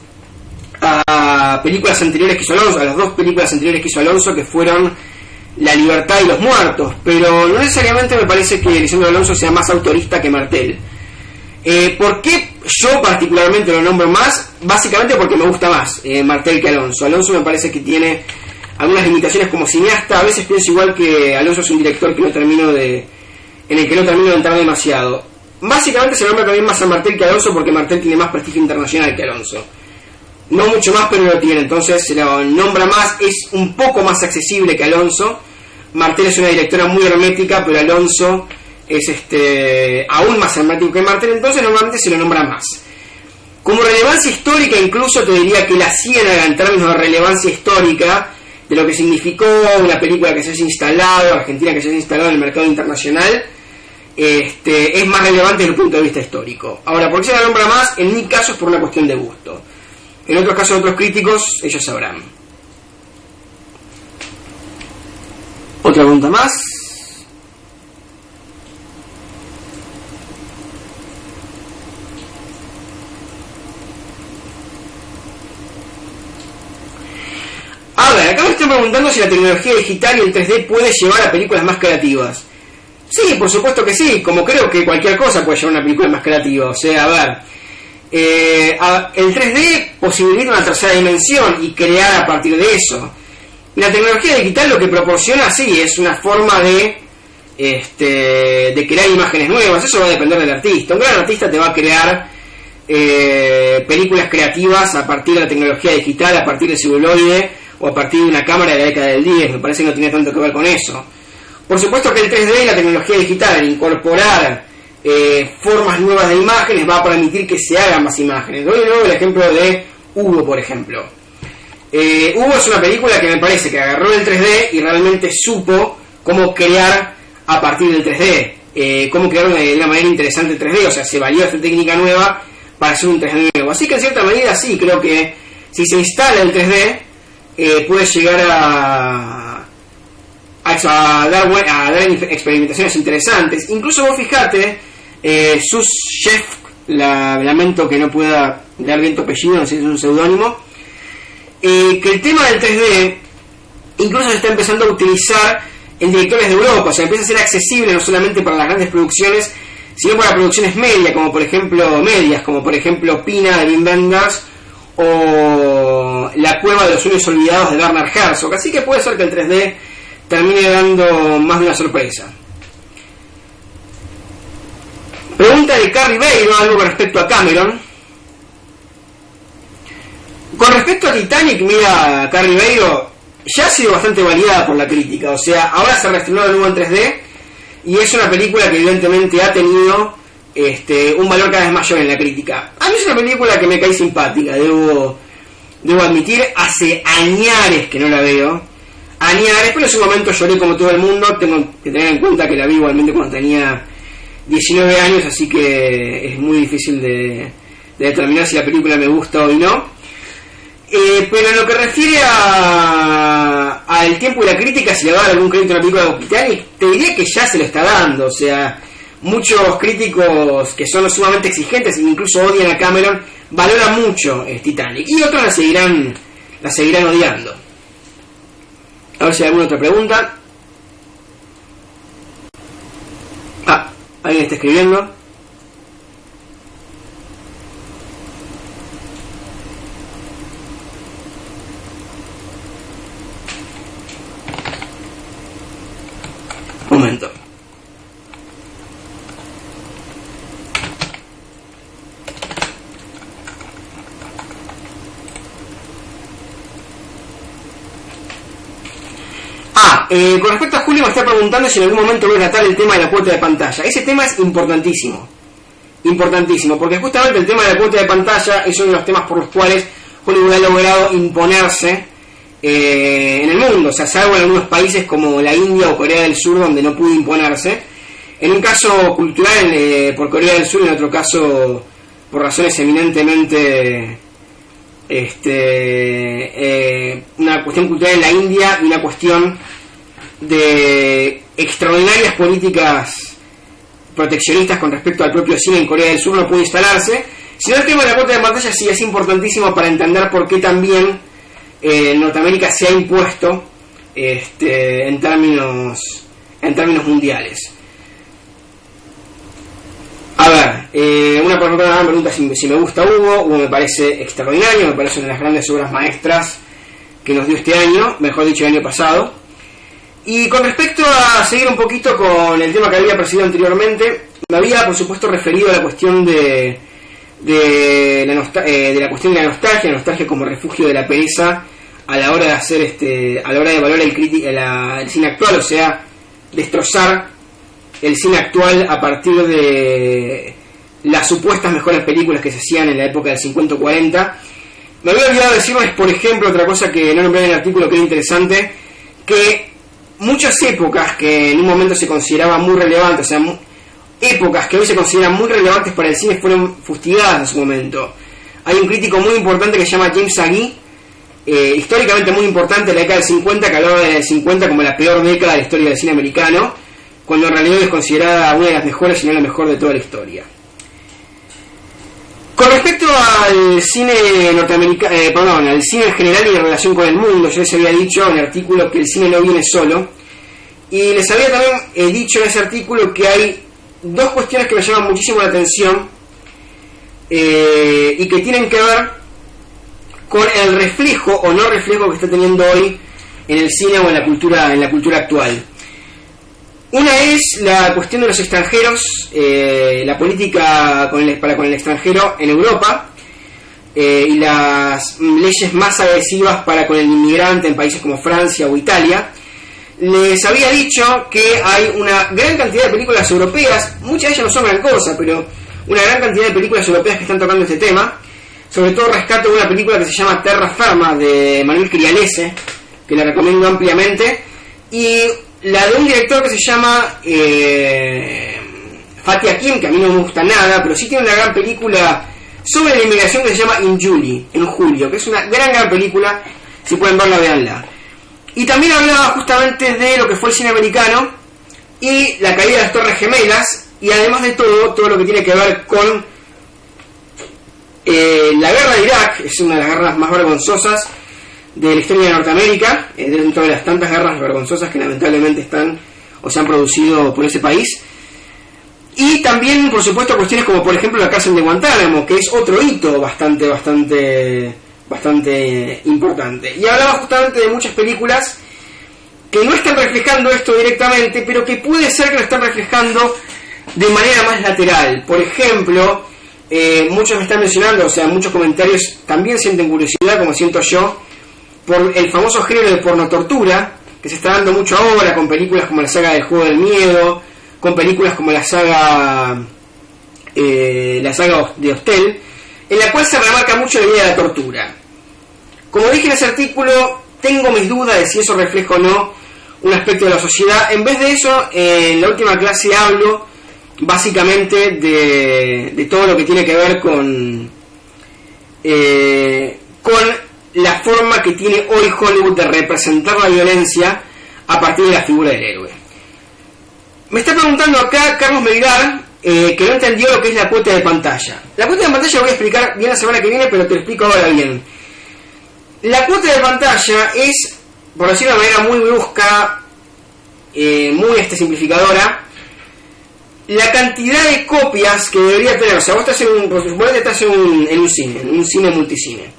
a películas anteriores que hizo Alonso, a las dos películas anteriores que hizo Alonso, que fueron La Libertad y Los Muertos, pero no necesariamente me parece que Lisandro Alonso sea más autorista que Martel. ¿Por qué yo particularmente lo nombro más? Básicamente porque me gusta más Martel que Alonso. Alonso me parece que tiene algunas limitaciones como cineasta. A veces pienso igual que Alonso es un director en el que no termino de entrar demasiado. Básicamente se nombra también más a Martel que a Alonso porque Martel tiene más prestigio internacional que Alonso. No mucho más, pero lo tiene, entonces se lo nombra más, es un poco más accesible que Alonso. Martel es una directora muy hermética, pero Alonso es aún más hermético que Martel, entonces normalmente se lo nombra más. Como relevancia histórica, incluso te diría que La Ciénaga, en términos de relevancia histórica, de lo que significó una película que se haya instalado, Argentina que se haya instalado en el mercado internacional, es más relevante desde el punto de vista histórico. Ahora, ¿por qué se la nombra más? En mi caso es por una cuestión de gusto. En otros casos de otros críticos, ellos sabrán. Otra pregunta más. Acá me estoy preguntando si la tecnología digital y el 3D puede llevar a películas más creativas. Sí, por supuesto que sí, como creo que cualquier cosa puede llevar a una película más creativa. O sea, el 3D posibilita una tercera dimensión y crear a partir de eso. Y la tecnología digital lo que proporciona, sí, es una forma de crear imágenes nuevas. Eso va a depender del artista. Un gran artista te va a crear películas creativas a partir de la tecnología digital, a partir del celuloide o a partir de una cámara de la década del 10. Me parece que no tiene tanto que ver con eso. Por supuesto que el 3D y la tecnología digital, al incorporar formas nuevas de imágenes, va a permitir que se hagan más imágenes. Doy de nuevo el ejemplo de Hugo, por ejemplo. Hugo es una película que me parece que agarró el 3D y realmente supo cómo crear a partir del 3D, cómo crear de una manera interesante el 3D, o sea, se valió esta técnica nueva para hacer un 3D nuevo. Así que en cierta medida sí, creo que si se instala el 3D, puede llegar a dar experimentaciones interesantes. Incluso vos fijate, Sus Chef, lamento que no pueda dar bien tu apellido, no sé si es un seudónimo, que el tema del 3D incluso se está empezando a utilizar en directores de Europa, o sea, empieza a ser accesible no solamente para las grandes producciones, sino para producciones medias, como por ejemplo Pina de Wim Wenders o La Cueva de los Sueños Olvidados de Werner Herzog. Así que puede ser que el 3D termine dando más de una sorpresa. Pregunta de Carrie Beiro, algo con respecto a Cameron. Con respecto a Titanic, mira, Carrie Beiro ya ha sido bastante validada por la crítica, o sea, ahora se reestrenó de nuevo en 3D y es una película que evidentemente ha tenido un valor cada vez mayor en la crítica. A mí es una película que me cae simpática, debo admitir, hace añares que no la veo, pero en su momento lloré como todo el mundo. Tengo que tener en cuenta que la vi igualmente cuando tenía 19 años, así que es muy difícil de determinar si la película me gusta o no. Pero en lo que refiere al tiempo y la crítica, si le va a dar algún crédito a la película de Titanic, te diría que ya se lo está dando. O sea, muchos críticos que son sumamente exigentes e incluso odian a Cameron valoran mucho Titanic, y otros la seguirán odiando. A ver si hay alguna otra pregunta. Alguien está escribiendo. Un momento. Con respecto a Julio, me está preguntando si en algún momento voy a tratar el tema de la cuota de pantalla. Ese tema es importantísimo, porque justamente el tema de la cuota de pantalla es uno de los temas por los cuales Hollywood ha logrado imponerse en el mundo, o sea, salvo en algunos países como la India o Corea del Sur, donde no pudo imponerse. En un caso cultural por Corea del Sur, en otro caso por razones eminentemente una cuestión cultural en la India y una cuestión de extraordinarias políticas proteccionistas con respecto al propio cine en Corea del Sur, no pudo instalarse. Sino el tema de la cuota de pantalla sí es importantísimo para entender por qué también Norteamérica se ha impuesto en términos mundiales. A ver, una persona me pregunta si me gusta Hugo. Hugo me parece extraordinario, me parece una de las grandes obras maestras que nos dio este año, mejor dicho el año pasado. Y con respecto a seguir un poquito con el tema que había presidido anteriormente, me había por supuesto referido a la cuestión de la cuestión de la nostalgia como refugio de la pereza a la hora de hacer a la hora de valorar el cine actual, o sea, destrozar el cine actual a partir de las supuestas mejores películas que se hacían en la época del 50 o 40. Me había olvidado decirles, por ejemplo, otra cosa que no nombré en el artículo que era interesante, que muchas épocas que en un momento se consideraban muy relevantes, o sea, épocas que hoy se consideran muy relevantes para el cine, fueron fustigadas en su momento. Hay un crítico muy importante que se llama James Agee, históricamente muy importante, la década del 50, que hablaba del 50 como la peor década de la historia del cine americano, cuando en realidad es considerada una de las mejores, si no la mejor de toda la historia. Con respecto al cine norteamericano, al cine en general y en relación con el mundo, yo les había dicho en el artículo que el cine no viene solo, y les había también dicho en ese artículo que hay dos cuestiones que me llaman muchísimo la atención y que tienen que ver con el reflejo o no reflejo que está teniendo hoy en el cine o en la cultura actual. Una es la cuestión de los extranjeros, la política para con el extranjero en Europa y las leyes más agresivas para con el inmigrante en países como Francia o Italia. les había dicho que hay una gran cantidad de películas europeas, muchas de ellas no son gran cosa, pero una gran cantidad de películas europeas que están tocando este tema. Sobre todo rescato una película que se llama Terra Firma de Manuel Crialese, que la recomiendo ampliamente, y la de un director que se llama Fatih Akin, que a mí no me gusta nada, pero sí tiene una gran película sobre la inmigración que se llama In July, en julio, que es una gran película. Si pueden verla, veanla. Y también hablaba justamente de lo que fue el cine americano y la caída de las Torres Gemelas, y además de todo lo que tiene que ver con la guerra de Irak. Es una de las guerras más vergonzosas de la historia de Norteamérica, dentro de las tantas guerras vergonzosas que lamentablemente están o se han producido por ese país. Y también, por supuesto, cuestiones como, por ejemplo, la cárcel de Guantánamo, que es otro hito bastante importante. Y hablaba justamente de muchas películas que no están reflejando esto directamente, pero que puede ser que lo están reflejando de manera más lateral. Por ejemplo, muchos me están mencionando, o sea, muchos comentarios también sienten curiosidad, como siento yo, por el famoso género de pornotortura, que se está dando mucho ahora, con películas como la saga del Juego del Miedo, con películas como la saga de Hostel, en la cual se remarca mucho la idea de la tortura. Como dije en ese artículo, tengo mis dudas de si eso refleja o no un aspecto de la sociedad. En vez de eso, en la última clase hablo básicamente de todo lo que tiene que ver con la forma que tiene hoy Hollywood de representar la violencia a partir de la figura del héroe. Me está preguntando acá Carlos Melgar, que no entendió lo que es la cuota de pantalla. La cuota de pantalla la voy a explicar bien la semana que viene, pero te lo explico ahora bien. La cuota de pantalla es, por decirlo de manera muy brusca, muy simplificadora, la cantidad de copias que debería tener. O sea, vos estás en un cine multicine.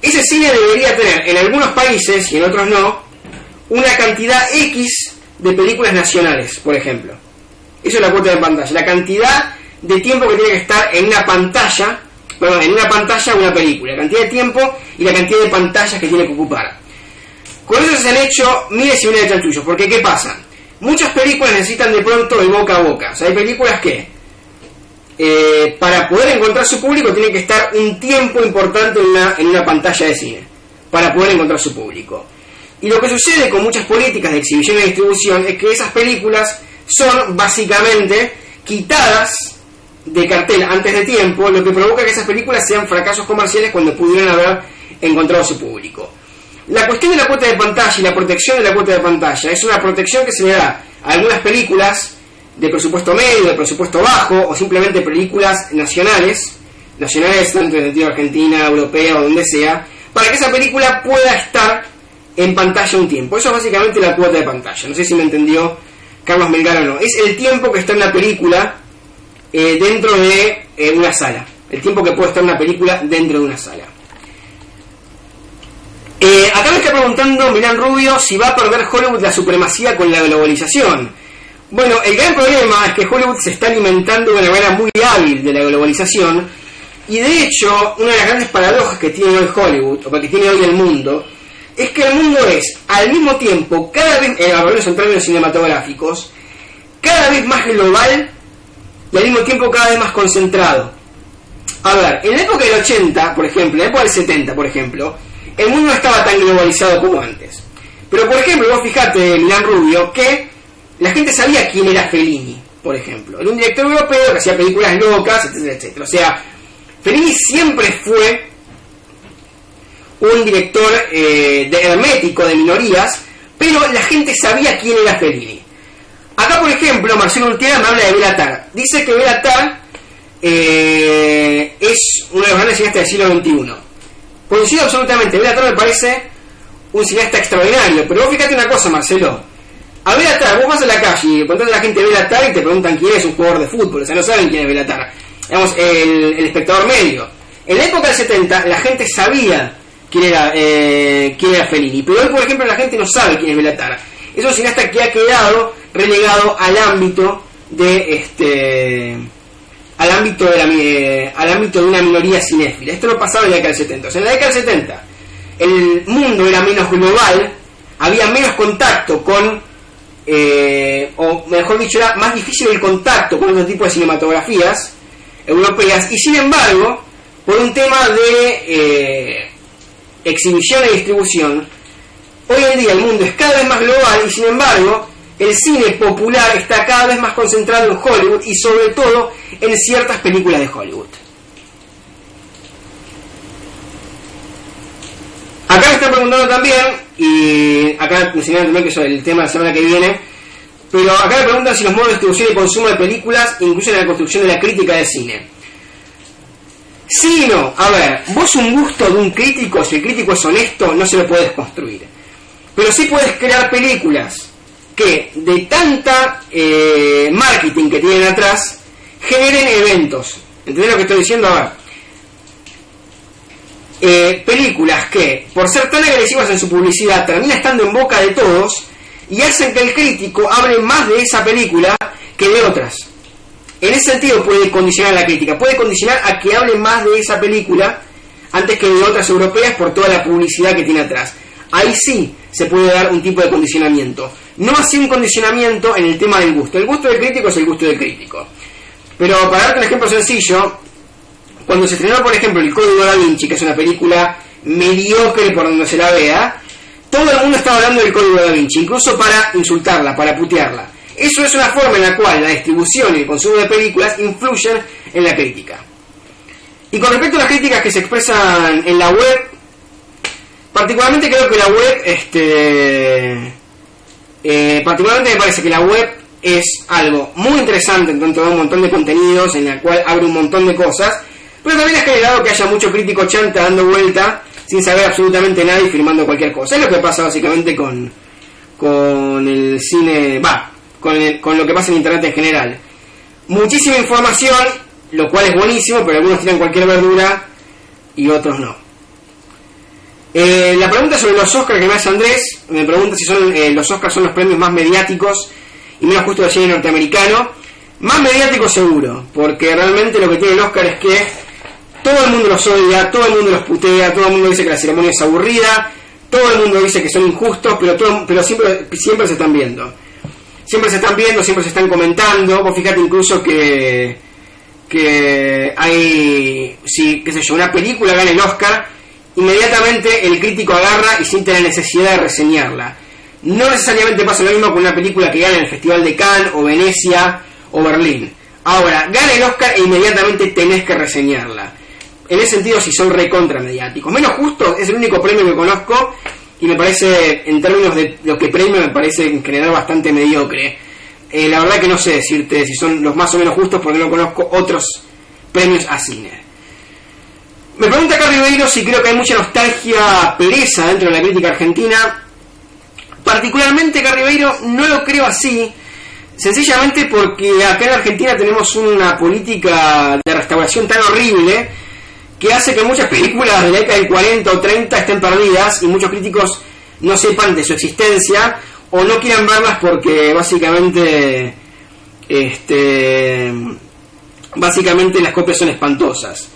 Ese cine debería tener, en algunos países y en otros no, una cantidad X de películas nacionales, por ejemplo. Eso es la cuota de pantalla, la cantidad de tiempo que tiene que estar en una pantalla una película, la cantidad de tiempo y la cantidad de pantallas que tiene que ocupar. Con eso se han hecho miles y miles de chanchullos, porque ¿qué pasa? Muchas películas necesitan de pronto el boca a boca. O sea, hay películas que para poder encontrar su público tienen que estar un tiempo importante en una pantalla de cine para poder encontrar su público. Y lo que sucede con muchas políticas de exhibición y distribución es que esas películas son básicamente quitadas de cartel antes de tiempo, lo que provoca que esas películas sean fracasos comerciales cuando pudieran haber encontrado su público. La cuestión de la cuota de pantalla y la protección de la cuota de pantalla es una protección que se le da a algunas películas de presupuesto medio, de presupuesto bajo, o simplemente películas nacionales tanto en el sentido argentina, europea o donde sea, para que esa película pueda estar en pantalla un tiempo. Eso es básicamente la cuota de pantalla. No sé si me entendió Carlos Melgar o no. Es el tiempo que está en la película dentro de una sala. El tiempo que puede estar una película dentro de una sala. Acá me está preguntando Milán Rubio si va a perder Hollywood la supremacía con la globalización. Bueno, el gran problema es que Hollywood se está alimentando de una manera muy hábil de la globalización, y de hecho una de las grandes paradojas que tiene hoy Hollywood, o que tiene hoy el mundo, es que el mundo es al mismo tiempo cada vez, en términos cinematográficos, cada vez más global y al mismo tiempo cada vez más concentrado. A ver, en la época del 80, por ejemplo, en la época del 70, por ejemplo, el mundo no estaba tan globalizado como antes. Pero, por ejemplo, vos fijate, Milán Rubio, que la gente sabía quién era Fellini, por ejemplo. Era un director europeo que hacía películas locas, etcétera, etcétera. O sea, Fellini siempre fue un director hermético de minorías, pero la gente sabía quién era Fellini. Acá, por ejemplo, Marcelo Urtiera me habla de Béla Tarr. Dice que Béla Tarr es uno de los grandes cineastas del siglo XXI. Coincido absolutamente. Béla Tarr me parece un cineasta extraordinario. Pero vos fíjate una cosa, Marcelo. A Béla Tarr, vos vas a la calle y preguntás a la gente Béla Tarr y te preguntan quién es un jugador de fútbol. O sea, no saben quién es Béla Tarr. Digamos, el espectador medio. En la época del 70, la gente sabía quién era Fellini. Pero hoy, por ejemplo, la gente no sabe quién es Béla Tarr. Es un cineasta que ha quedado relegado al ámbito de al ámbito de una minoría cinéfila. Esto no pasaba en la década del 70. O sea, en la década del 70 el mundo era menos global había menos contacto con, o mejor dicho, era más difícil el contacto con otro tipo de cinematografías europeas, y sin embargo, por un tema de exhibición y distribución, hoy en día el mundo es cada vez más global y sin embargo el cine popular está cada vez más concentrado en Hollywood y sobre todo en ciertas películas de Hollywood. Acá me están preguntando también, y acá me enseñaron también que eso es el tema de la semana que viene, pero acá me preguntan si los modos de distribución y consumo de películas incluyen la construcción de la crítica de cine. Sí y no. A ver, vos un gusto de un crítico, si el crítico es honesto, no se lo puedes construir. Pero sí puedes crear películas que de tanta marketing que tienen atrás generen eventos. ¿Entendés lo que estoy diciendo? A ver, películas que por ser tan agresivas en su publicidad terminan estando en boca de todos y hacen que el crítico hable más de esa película que de otras. En ese sentido puede condicionar la crítica, puede condicionar a que hable más de esa película antes que de otras europeas por toda la publicidad que tiene atrás. Ahí sí se puede dar un tipo de condicionamiento. No así un condicionamiento en el tema del gusto. El gusto del crítico es el gusto del crítico. Pero para darte un ejemplo sencillo, cuando se estrenó por ejemplo El Código Da Vinci, que es una película mediocre por donde se la vea, todo el mundo estaba hablando del Código Da Vinci, incluso para insultarla, para putearla. Eso es una forma en la cual la distribución y el consumo de películas influyen en la crítica. Y con respecto a las críticas que se expresan en la web, particularmente creo que la web, particularmente me parece que la web es algo muy interesante en tanto a un montón de contenidos, en la cual abre un montón de cosas, pero también ha generado que haya mucho crítico chanta dando vuelta sin saber absolutamente nada y firmando cualquier cosa. Es lo que pasa básicamente con el cine, con lo que pasa en internet en general. Muchísima información, lo cual es buenísimo, pero algunos tiran cualquier verdura y otros no. La pregunta sobre los Oscars que me hace Andrés, me pregunta si son los Oscars son los premios más mediáticos y menos justos del cine norteamericano. Más mediáticos seguro, porque realmente lo que tiene el Oscar es que todo el mundo los odia, todo el mundo los putea, todo el mundo dice que la ceremonia es aburrida, todo el mundo dice que son injustos, pero siempre se están viendo. Siempre se están viendo, siempre se están comentando. Vos fíjate incluso que hay, si, qué sé yo, una película gana el Oscar, inmediatamente el crítico agarra y siente la necesidad de reseñarla. No necesariamente pasa lo mismo con una película que gana en el Festival de Cannes, o Venecia, o Berlín. Ahora, gana el Oscar e inmediatamente tenés que reseñarla. En ese sentido, si son recontra mediáticos. Menos Justo es el único premio que conozco, y me parece, en términos de lo que premio, me parece en general bastante mediocre. La verdad que no sé decirte si son los más o menos justos, porque no conozco otros premios a cine. Me pregunta acá Ribeiro si creo que hay mucha nostalgia pereza dentro de la crítica argentina. Particularmente acá Ribeiro no lo creo así, sencillamente porque acá en Argentina tenemos una política de restauración tan horrible que hace que muchas películas de la década del 40 o 30 estén perdidas y muchos críticos no sepan de su existencia o no quieran verlas porque básicamente las copias son espantosas.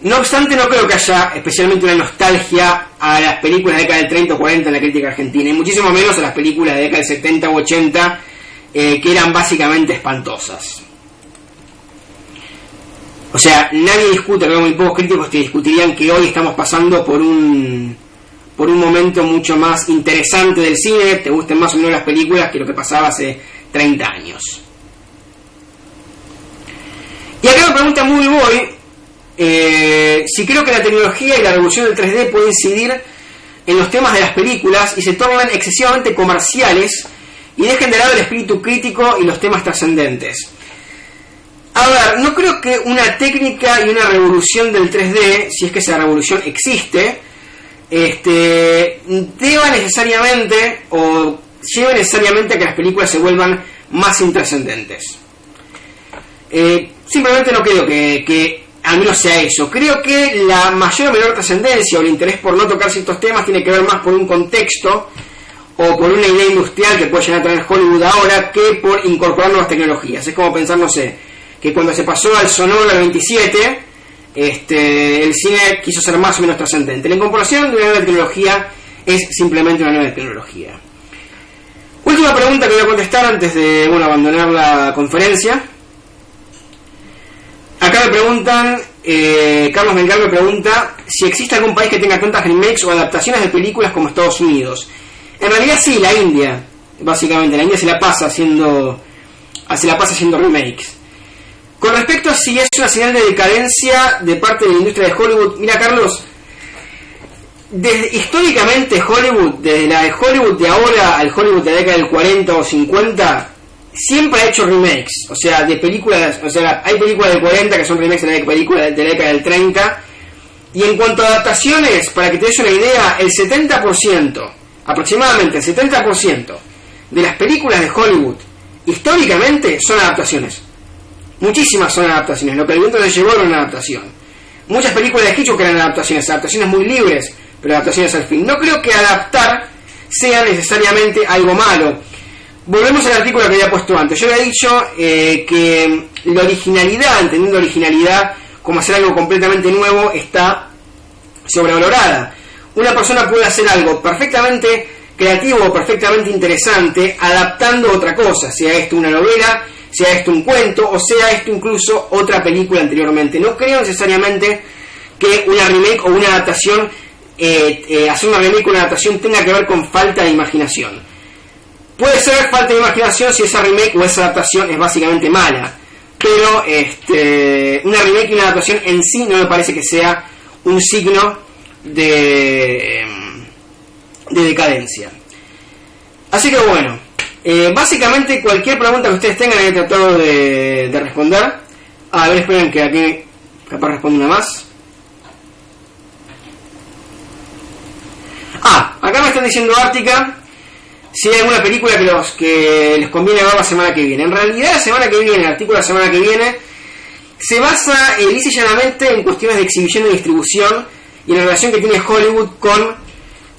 No obstante, no creo que haya especialmente una nostalgia a las películas de la década del 30 o 40 en la crítica argentina, y muchísimo menos a las películas de la década del 70 o 80 que eran básicamente espantosas. O sea, nadie discute, creo que muy pocos críticos te discutirían que hoy estamos pasando por un momento mucho más interesante del cine, te gusten más o menos las películas que lo que pasaba hace 30 años. Y acá me pregunta Muy Boy si creo que la tecnología y la revolución del 3D puede incidir en los temas de las películas y se tornan excesivamente comerciales y dejen de lado el espíritu crítico y los temas trascendentes. A ver, no creo que una técnica y una revolución del 3D, si es que esa revolución existe, deba necesariamente o lleve necesariamente a que las películas se vuelvan más intrascendentes. Simplemente no creo que al menos sea eso. Creo que la mayor o menor trascendencia o el interés por no tocar ciertos temas tiene que ver más por un contexto o por una idea industrial que puede llegar a tener Hollywood ahora que por incorporar nuevas tecnologías. Es como pensar, no sé, que cuando se pasó al sonoro al 27, el cine quiso ser más o menos trascendente. La incorporación de una nueva tecnología es simplemente una nueva tecnología. Última pregunta que voy a contestar antes de abandonar la conferencia. Acá me preguntan, Carlos Mengar me pregunta si existe algún país que tenga tantas remakes o adaptaciones de películas como Estados Unidos. En realidad sí, la India, básicamente. La India se la pasa haciendo remakes. Con respecto a si es una señal de decadencia de parte de la industria de Hollywood, mira Carlos, históricamente Hollywood, desde la de Hollywood de ahora al Hollywood de la década del 40 o 50, siempre ha hecho remakes, o sea, de películas, o sea, hay películas del 40 que son remakes de la película de la década del 30, y en cuanto a adaptaciones, para que te des una idea, el 70%, aproximadamente el 70% de las películas de Hollywood, históricamente, son adaptaciones. Muchísimas son adaptaciones, lo que el viento se llevó era una adaptación. Muchas películas de Hitchcock eran adaptaciones muy libres, pero adaptaciones al fin. No creo que adaptar sea necesariamente algo malo. Volvemos al artículo que había puesto antes. Yo había dicho que la originalidad, entendiendo originalidad como hacer algo completamente nuevo, está sobrevalorada. Una persona puede hacer algo perfectamente creativo o perfectamente interesante adaptando otra cosa, sea esto una novela, sea esto un cuento, o sea esto incluso otra película anteriormente. No creo necesariamente que una remake o una adaptación, hacer una remake o una adaptación tenga que ver con falta de imaginación. Puede ser falta de imaginación si esa remake o esa adaptación es básicamente mala, pero una remake y una adaptación en sí no me parece que sea un signo de decadencia. Así que bueno, básicamente cualquier pregunta que ustedes tengan he tratado de responder. A ver, esperen que aquí capaz responde una más. Acá me están diciendo Ártica si hay alguna película que les conviene ver la semana que viene. En realidad la semana que viene, el artículo de la semana que viene se basa lisa y llanamente en cuestiones de exhibición y distribución y en la relación que tiene Hollywood con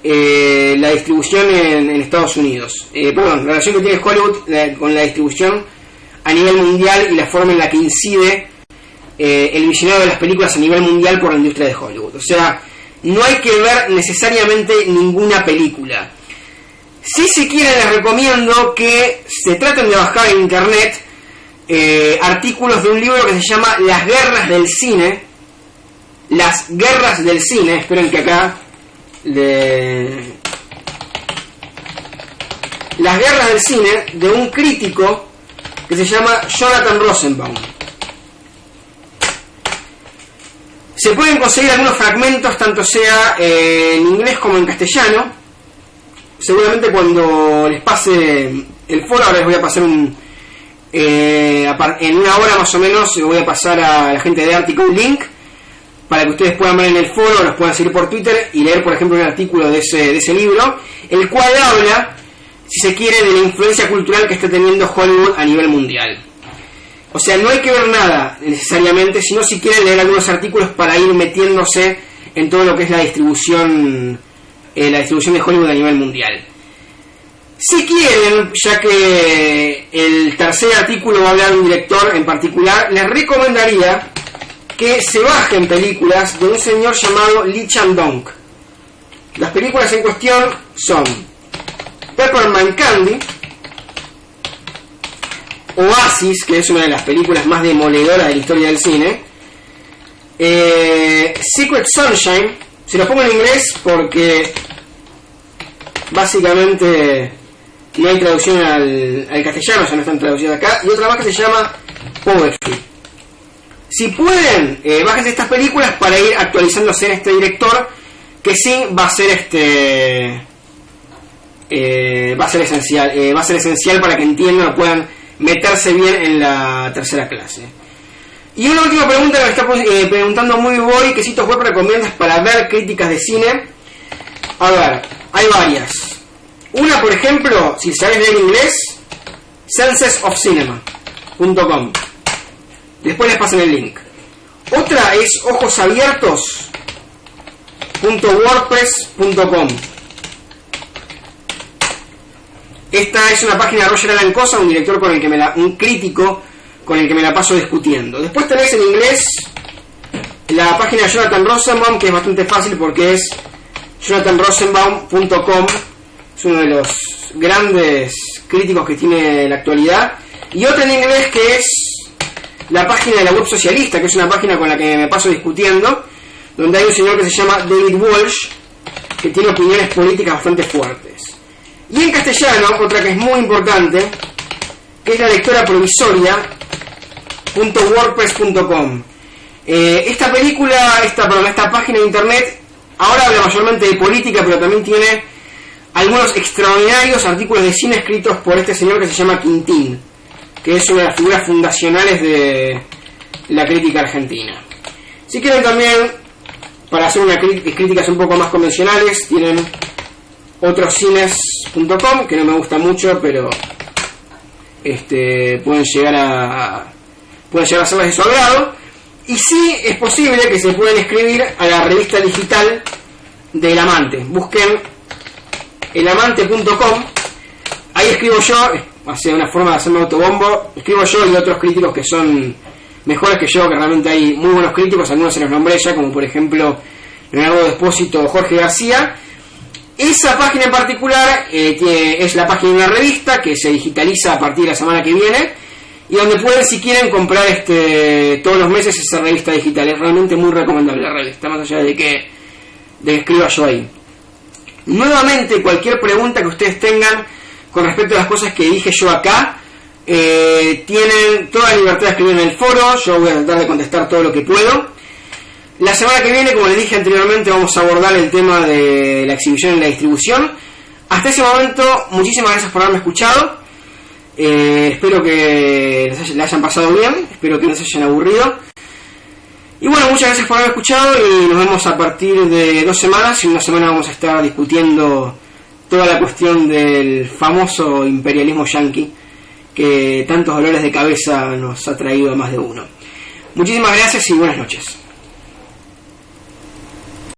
la distribución en Estados Unidos. La relación que tiene Hollywood con la distribución a nivel mundial y la forma en la que incide el visionado de las películas a nivel mundial por la industria de Hollywood. O sea, no hay que ver necesariamente ninguna película. Si quieren, les recomiendo que se traten de bajar en internet artículos de un libro que se llama Las Guerras del Cine. Las Guerras del Cine. Esperen que acá Las Guerras del Cine, de un crítico que se llama Jonathan Rosenbaum. Se pueden conseguir algunos fragmentos, tanto sea en inglés como en castellano. Seguramente cuando les pase el foro, ahora les voy a pasar en una hora más o menos, voy a pasar a la gente de Ártica un link para que ustedes puedan ver en el foro, los puedan seguir por Twitter y leer, por ejemplo, un artículo de ese libro, el cual habla, si se quiere, de la influencia cultural que está teniendo Hollywood a nivel mundial. O sea, no hay que ver nada necesariamente, sino si quieren leer algunos artículos para ir metiéndose en todo lo que es la distribución de Hollywood a nivel mundial. Si quieren, ya que el tercer artículo va a hablar de un director en particular, les recomendaría que se bajen películas de un señor llamado Lee Chang-dong. Las películas en cuestión son Peppermint Candy, Oasis, que es una de las películas más demoledoras de la historia del cine, Secret Sunshine, se lo pongo en inglés porque básicamente no hay traducción al castellano, ya no están traducidas acá, y otra más que se llama Poetry. Si pueden, bájense estas películas para ir actualizándose en este director, que sí va a ser va a ser esencial para que entiendan o puedan meterse bien en la tercera clase. Y una última pregunta que me está preguntando Muy Boy, ¿qué sitios web recomiendas para ver críticas de cine? A ver, hay varias. Una, por ejemplo, si sabes leer inglés, sensesofcinema.com. Después les pasan el link. Otra es ojosabiertos.wordpress.com. Esta es una página de Roger Alan Cosa, un director un crítico con el que me la paso discutiendo. Después tenés en inglés la página de Jonathan Rosenbaum, que es bastante fácil porque es JonathanRosenbaum.com, es uno de los grandes críticos que tiene la actualidad, y otra en inglés que es la página de la web socialista, que es una página con la que me paso discutiendo, donde hay un señor que se llama David Walsh, que tiene opiniones políticas bastante fuertes. Y en castellano, otra que es muy importante, que es la lectora provisoria.wordpress.com. Esta página de internet ahora habla mayormente de política, pero también tiene algunos extraordinarios artículos de cine escritos por este señor que se llama Quintín, que es una de las figuras fundacionales de la crítica argentina. Si quieren también, para hacer críticas un poco más convencionales, tienen otroscines.com, que no me gusta mucho, pero pueden llegar a hacerlas de su agrado. Y sí es posible que se pueden escribir a la revista digital de El Amante. Busquen elamante.com. Ahí escribo yo, hace una forma de hacerme autobombo, escribo yo y otros críticos que son mejores que yo, que realmente hay muy buenos críticos, algunos se los nombré ya, como por ejemplo Leonardo Despósito o Jorge García. Esa página en particular es la página de una revista que se digitaliza a partir de la semana que viene, y donde pueden, si quieren, comprar todos los meses esa revista digital. Es realmente muy recomendable la revista, más allá de que escriba yo ahí. Nuevamente, cualquier pregunta que ustedes tengan con respecto a las cosas que dije yo acá, tienen toda la libertad de escribir en el foro. Yo voy a tratar de contestar todo lo que puedo. La semana que viene, como les dije anteriormente, vamos a abordar el tema de la exhibición y la distribución. Hasta ese momento, muchísimas gracias por haberme escuchado. Espero que la hayan pasado bien, espero que no se hayan aburrido. Y bueno, muchas gracias por haberme escuchado y nos vemos a partir de 2 semanas. Y en 1 semana vamos a estar discutiendo toda la cuestión del famoso imperialismo yanqui, que tantos dolores de cabeza nos ha traído a más de uno. Muchísimas gracias y buenas noches.